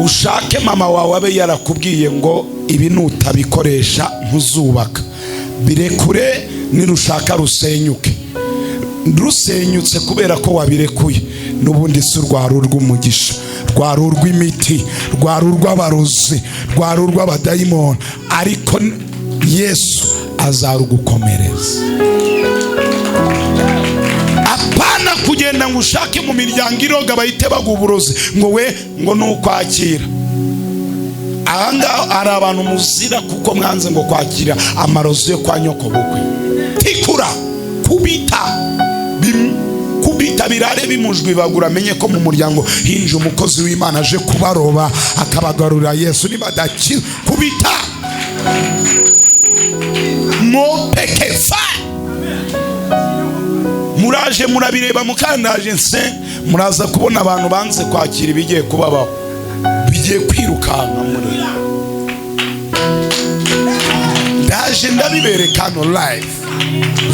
Speaker 1: Ushake mama wawe abe yarakubwiye ngo ibi nutabikoresha ntuzubaka, birekure, nirushaka rusenyuke. Rusenyutse kubera ko wabirekuye, n'ubundi si rwaru rw'umugisha, rwaru rw'imiti, rwaru rw'abarozi, rwaru rw'abadayimoni. Ariko Yesu azarugukomereza. Apana kugenda ngo ushake mu miryango iroga bahite baguburozi ngo we ngo nukwakira. Ahangaho hari abantu muzira kuko mwanze ngo kwakira amarozi yo kwa nyoko bukwe. Tikura, kubita birare bimujwi bagura, menye ko mu muryango hinje umukozi w'Imana aje kubaroba akabagarura Yesu nibadakira. Kubita mo pekefa. Muraje murabireba mukandaje nse, muraza kubona abantu banze kwakira ibigiye kubabaho, bigiye kwirukanka muri. Ndaje ndabibereka no live,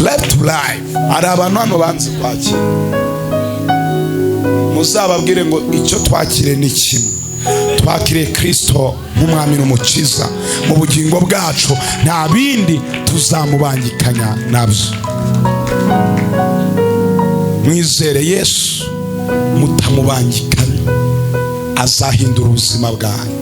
Speaker 1: left to live. Hari abantu hano banze kwakira, muzababwire ngo icyo twakire ni kimwe, twakire Kristo nk'umwami n'umukiza mu bugingo bwacu, nta bindi tuzamubangikanya nabyo. Mwizere Yesu mutamubangikanye, azahindura ubuzima bwanyu.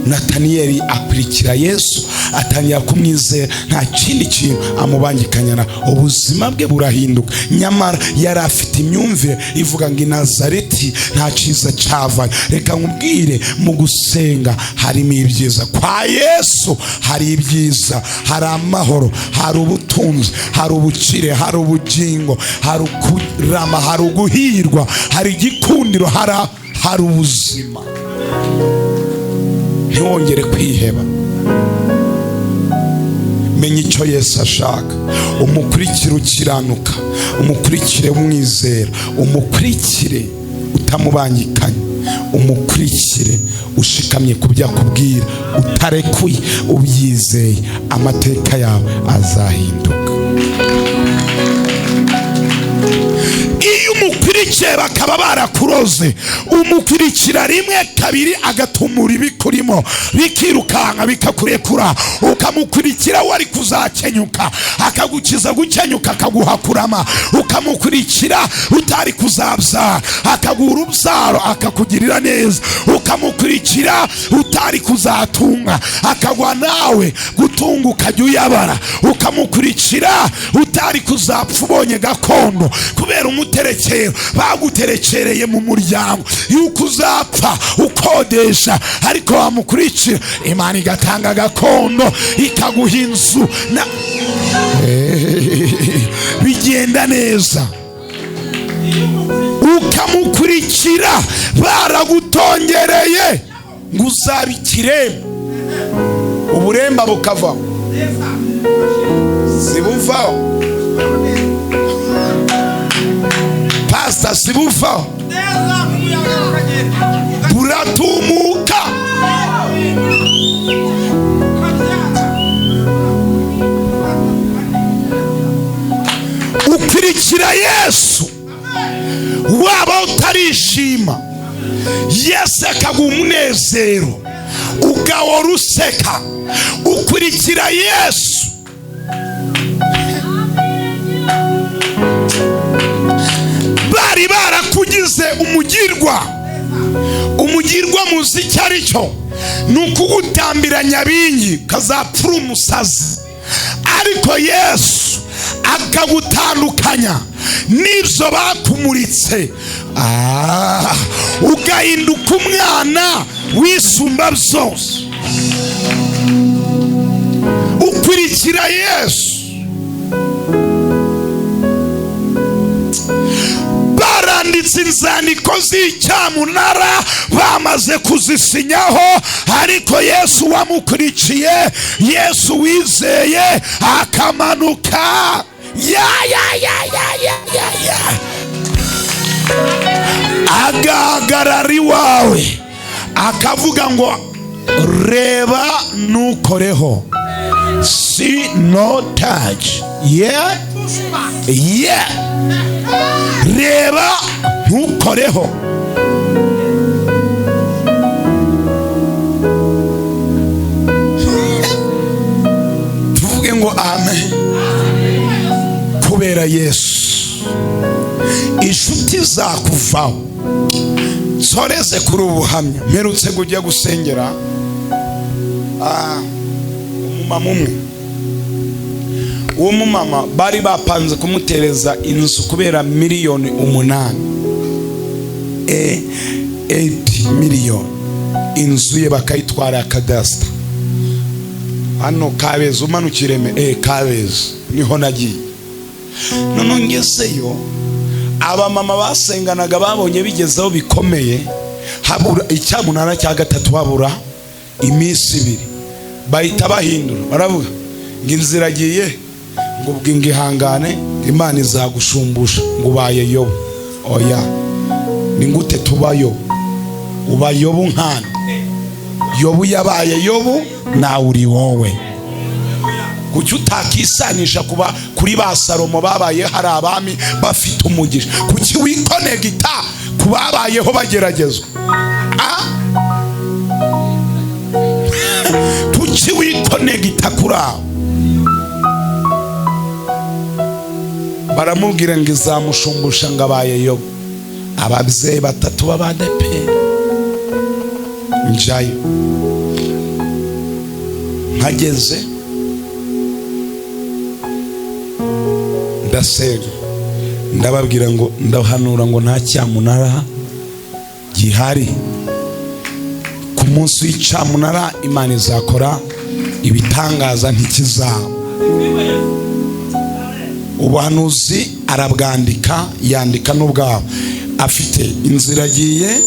Speaker 1: Nataniyeli akurikira Yesu, atangira kumwizera, nta kindi kintu amubangikanyana, ubuzima bwe burahinduka. Nyamara yari afite imyumvire ivuga ngo i Nazareti nta cyiza cyavayo. Reka nkubwire, mu gusenga harimo ibyiza. Kwa Yesu hari ibyiza, hari amahoro, hari ubutunzi, hari ubukire, hari ubugingo, hari ukurama, hari uguhirwa, hari igikundiro, hari ubuzima. Ntiwongere kwiheba. Menya icyo Yesu ashaka, umukurikire ukiranuka, umukurikire umwizera, umukurikire utamubangikanye, umukurikire ushikamye ku byo akubwira, utarekuye, ubyizeye, amateka yawe azahinduka. Iyo umukurikiye bakaba barakuroze, umukurikira rimwe kabiri agatumura ibikurimo bikirukanka bikakurekura, ukamukurikira wari kuzakenyuka akagukiza gukenyuka akaguha kurama, ukamukurikira utari kuzabyara akaguha urubyaro akakugirira neza, ukamukurikira utari kuzatunga akaguha nawe amatungo ukajya uyabara ukamukurikira, utari kuzapfa ubonye gakondo, kubera umuterekero baguterekereye mu muryango yuko uzapfa ukodesha, ariko wamukurikira Imana igatanga gakondo ikaguha inzu bigenda neza. Ukamukurikira baragutongereye ngo uzabe ikiremba, uburemba bukavaho, sibuvaho pastor, sibuvaho, buratumuka. Ukurikira Yesu waba utarishima, Yesu akaguha umunezero ugahora useka. Ukurikira Yesu bari barakugize umugirwa. Umugirwa muzi icyo ari cyo, ni ukugutambira nyabingi kazapfura umusazi, ariko Yesu akagutandukanya n'ibyo bakumuritse, ugahinduka umwana wisumba byose. Ukurikira Yesu. Baranditse inzandiko z'icyamunara bamaze kuzisinyaho, ariko Yesu wamukurikiye, Yesu wizeye akamanuka agahagarara iwawe akavuga ngo reba ntukoreho, see no touch, yeah reba ntukoreho. Tuvuge ngo amen. Kubera Yesu inshuti zakuvaho. Soreze kuri ubuhamya mperutse kujya gusengera umumama umwe. Uwo mumama bari bapanze kumutereza inzu kubera miliyoni 8 miliyoni. Inzu ye bakayitwara kadasita hano Kabeza, umanukireme Kabeza niho nagiye. None ngezeyo abamama basenganaga babonye bigezeho bikomeye, habura icyamunara cya gatatu, habura iminsi 2 bahita bahindura, baravuga ngo inzira agiye, ngo ubwinga ihangane Imana izagushumbusha, ngo ubaye Yobu. Oya, ni ngute tubayo? Uba Yobu nkana. Yobu yabaye Yobu, nawe uri wowe. Kuki utakisanisha kuba kuri ba Salomo babaye hari abami bafite umugisha? Kuki wikonegita kubabayeho bageragezwa? Kuki wikonegita kuri abo? Baramubwira ngo izamushumbusha ngo abaye Yobu. Ababyeyi 3 b'Abadeperi njayo nkageze ndasenga, ndababwira ngo ndahanura ngo nta cyamunara gihari. Ku munsi w'icyamunara Imana izakora ibitangaza ntikizaba. Ubuhanuzi arabwandika, yandika n'ubwabo. Afite inzira agiye,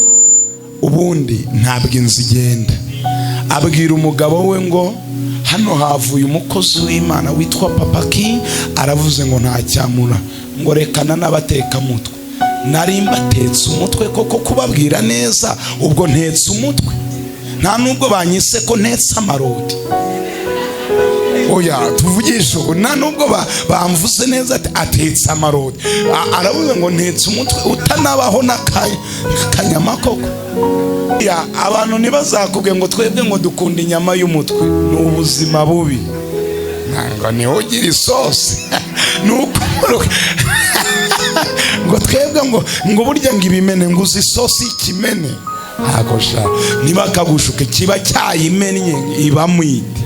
Speaker 1: ubundi ntabwo inzu igenda. Abwira umugabo we ngo hano havuye umukozi w'Imana witwa Papaki, aravuze ngo nta cyamura, ngo rekana n'abateka mutwe. Nari mbatetse umutwe koko kubabwira neza, ubwo ntetse umutwe. Nta nubwo banyise ko ntetse amarodi. Oya, tuvugisha ubu, nta nubwo bamvuze neza atetse amarodi. Aravuze ngo ntetse umutwe, utanabaho n'akanyama koko. Abantu ntibazakubwe ngo twebwe ngo dukunda inyama y'umutwe, ni ubuzima bubi. Ntabwo niho ugira isosi ngo twebwe ngo burya ngo ibimene ngo uzi isosi ikimene. Ntabwo sha, niba kagushuke kiba cyayimennye iba mwite.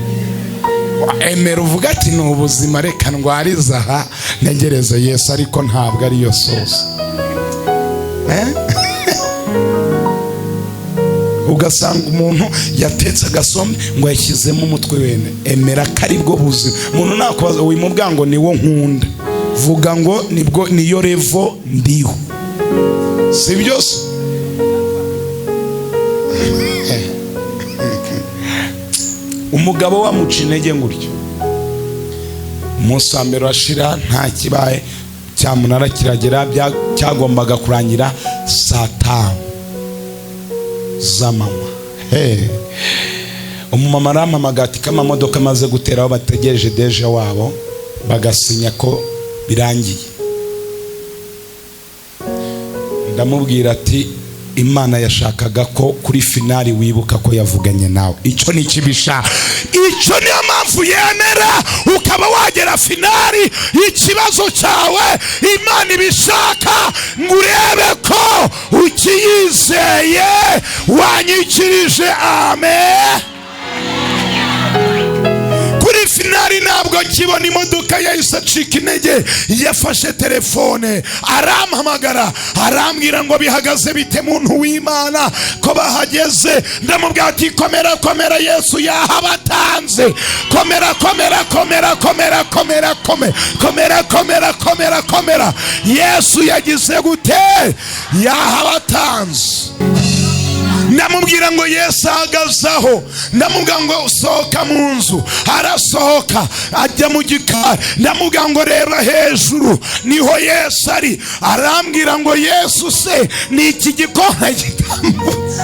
Speaker 1: emera uvuga ati ni ubuzima, reka ndwarize aha ntegereze Yesu, ariko ntabwo ariyo sosi. Ugasanga umuntu yatetse agasombe ngo yashyizemo umutwe wene. Emera ko ari bwo buzima. Umuntu nakubaza wimubwira ngo niwo nkunda, vuga ngo nibwo niyo revo ndiho, si byose. Umugabo wamuca intege ngutyo, umunsi wa mbere washira nta kibaye, cyamunara kiragera, cyagombaga kurangira saa 5 z'amanywa. Umumama arampamagara ati ko amamodoka amaze gutera aho bategereje deje wabo, bagasinya ko birangiye. Ndamubwira ati Imana yashakaga ko kuri finali wibuka ko yavuganye nawe. Icyo ni kibisha, icyo niyo mpamvu yemera ukaba wagera finali ikibazo cyawe. Imana ibishaka ngo urebe ko ukiyizeye wanyikirije. Amen. Kuri finali ntabwo kibona imodoka yahise acika intege, yafashe telefone arampamagara arambwira ngo bihagaze bite muntu w'Imana ko bahageze. Ndamubwira ati komera komera, Yesu yahabatanze. Komera komera komera komera komera komera komera komera komera, Yesu yagize gute? Yahabatanze. Ndamubwira ngo Yesu ahagazaho, ndamubwira ngo sohoka mu nzu, arasohoka ajya mu gikari. Ndamubwira ngo reba hejuru niho Yesu ari. Arambwira ngo Yesu se ni iki gikona gitambutse?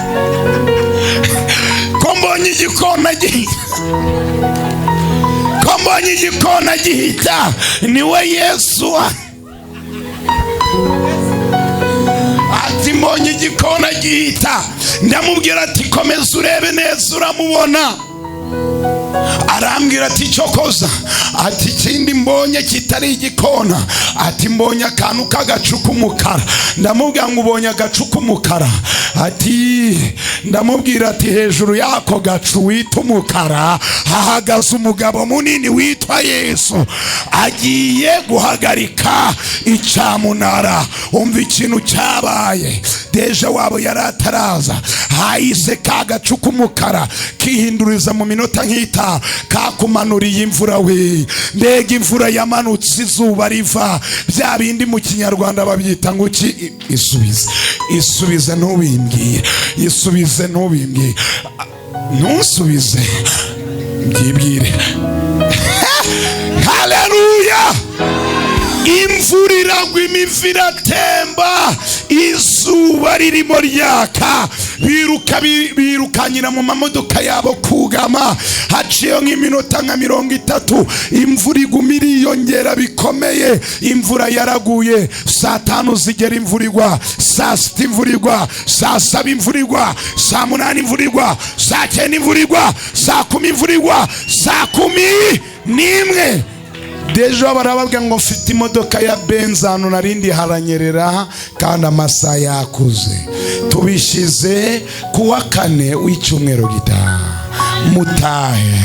Speaker 1: Ko mbonye igikona gihita, ko mbonye igikona gihita, niwe Yesu. Ati mbonye igikona gihita. Ndamubwira ati komeza urebe neza uramubona. Arambwira ati cyokoza, ati ikindi mbonye kitari igikona, ati mbonye akantu k'agacu k'umukara. Ndamubwira ngo ubonye agacu k'umukara? Ati ndamubwira ati hejuru yako gacu wita umukara hahagaze umugabo munini witwa Yesu, agiye guhagarika icyamunara. Umva ikintu cyabaye, deje wabo yarataraza, hahise ka gacu k'umukara kihinduriza mu minota nk'ita, kakumanuriye imvura. We mbega imvura yamanutse, izuba riva, bya bindi mu kinyarwanda babyita ngo iki? Isubize. Isubize ntubimbwiye, isubize ntubimbwiye, ntusubize byibwire. Haleluya. Imvura iragwa, imivu iratemba, izuba ririmo ryaka. Birukanyira mu mamodoka yabo kugama. Haciyeho nk'iminota nka 30, imvura iguma iriyongera bikomeye. Imvura yaraguye, saa 5 zigera imvura igwa, saa 6 imvura igwa, saa 7 imvura igwa, saa 8 imvura igwa, saa 9 imvura igwa, saa 10 imvura igwa, saa 11. Dejo barababwira ngo mfite imodoka ya Benz hano narindi haranyerera kandi amasaha yakuze. Tubishize kuwa 4 w'icyumweru gitaha mutahe.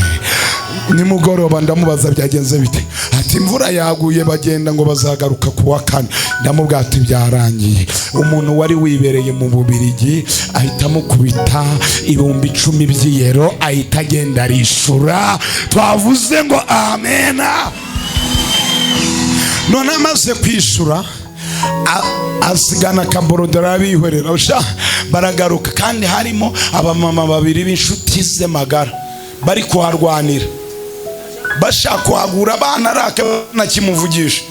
Speaker 1: Nimugoroba ndamubaza byagenze bite? Ati imvura yaguye, bagenda ngo bazagaruka kuwa 4. Ndamubwira ati byarangiye. Umuntu wari wibereye mu Bubiligi ahita mukubita 10,000 by'iyero, ahita agenda arishura. Twavuze ngo amena. None amaze kwishura asigana kaborodora bihorera baragaruka, kandi harimo abamama 2 b'inshuti ze magara bari kuharwanira, bashaka kuhagura abana araka nakimuvugisha.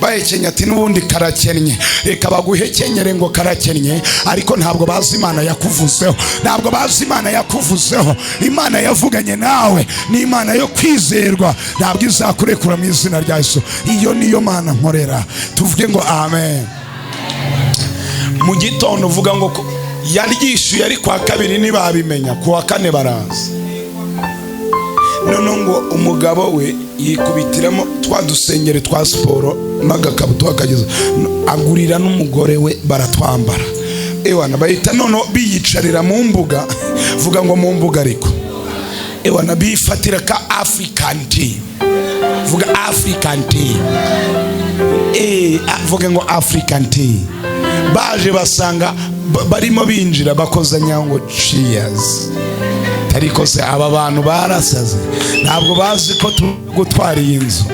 Speaker 1: Bahekenya ati nubundi karakennye, reka baguhekenyere ngo karakennye, ariko ntabwo bazi Imana yakuvuzeho, ntabwo bazi Imana yakuvuzeho. Imana yavuganye nawe ni Imana yo kwizerwa, ntabwo izakurekura mu izina rya Yesu. Iyo niyo Mana nkorera. Tuvuge ngo amen. Mu gitondo uvuga ngo yaryishuye, ari kwa 2 ntibabimenya, kuwa 4 baraza. None ngo umugabo we yikubitiramo twadusengere twa siporo n'agakabuto akageza, agurira n'umugore we baratwambara. Ewana bahita none biyicarira mu mbuga, vuga ngo mu mbuga ariko ewa nabifatira ka African tea. Vuga African tea. Vuga ngo African tea. Baje basanga barimo binjira bakoza nyango cheers. Ariko se aba bantu barasaze ntabwo bazi ko gutwara inzu.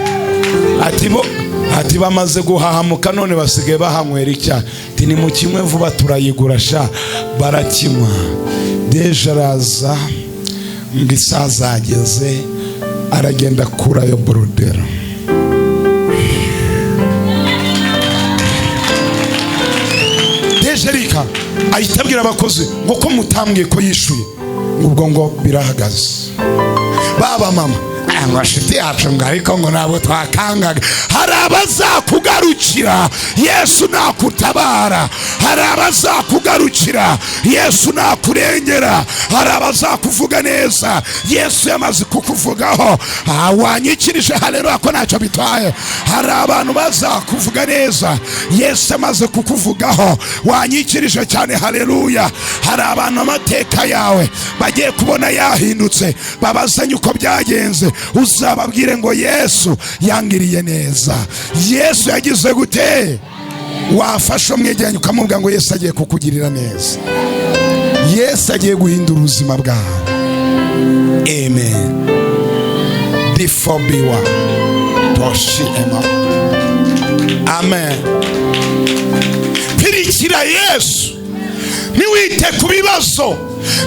Speaker 1: Ati bamaze guhahamuka none basigaye bahanywera icyaha. Ati ni mu kimwe vuba turayigura sha. Barakinywa. Deje araza ngo isaha zageze aragenda kurayo burudero. Deje rika ahita abwira abakozi ngo ko mutambwiye ko yishuye. Ubwo ngo birahagaze. Baba mama ngo shiti yacu ngo ariko ngo ntabwo twakangaga. Hari abazakugarukira Yesu nakutabara. Hari abazakugarukira Yesu nakurengera. Hari abazakuvuga neza Yesu yamaze kukuvugaho. Wanyikirije haleluya ko ntacyo bitwaye. Hari abantu bazakuvuga neza Yesu yamaze kukuvugaho. Wanyikirije cyane haleluya. Hari abantu amateka yawe bagiye kubona yahindutse babazanye uko byagenze. Uzababwire ngo Yesu yangiriye neza. Yesu yagize gute? Wafasha umwegeranye ukamubwira ngo Yesu agiye kukugirira neza. Yesu agiye guhindura ubuzima bwawe. Amen. Difobiwa toshi ema. Amen. Pirikira Yesu. Niwite ku bibazo.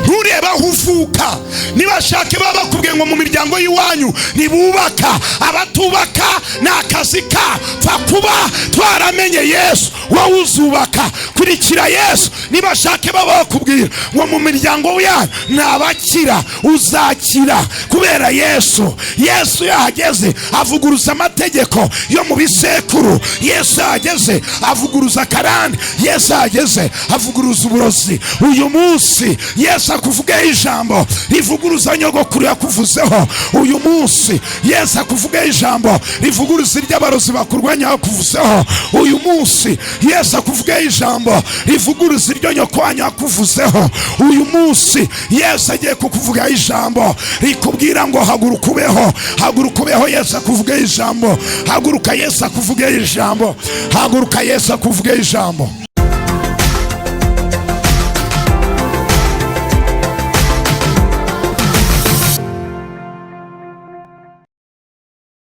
Speaker 1: Ntureba aho uvuka. Nibashake baba bakubwiye ngo mu miryango y'iwanyu nibubaka. Abatubaka ni akazi ka pfa kuba twaramenye Yesu. Wowe uzubaka. Kurikira Yesu. Nibashake baba bakubwira ngo mu miryango yanyu nabakira. Uzakira kubera Yesu. Yesu yahageze avuguruza amategeko yo mu bisekuru. Yesu yahageze avuguruza karande. Yesu yahageze avuguruza uburozi. Uyu munsi Yesu akuvugeho ijambo rivuguruza nyogokuru yakuvuzeho. Uyu munsi Yesu akuvugeho ijambo rivuguruza iry'abarozi bakurwanya yakuvuzeho. Uyu munsi Yesu akuvugeho ijambo rivuguruza iryo nyokwanyu yakuvuzeho. Uyu munsi Yesu agiye kukuvugaho ijambo rikubwira ngo haguruka ubeho. Haguruka ubeho. Yesu akuvugeho ijambo. Haguruka Yesu akuvugeho ijambo. Haguruka Yesu akuvugeho ijambo.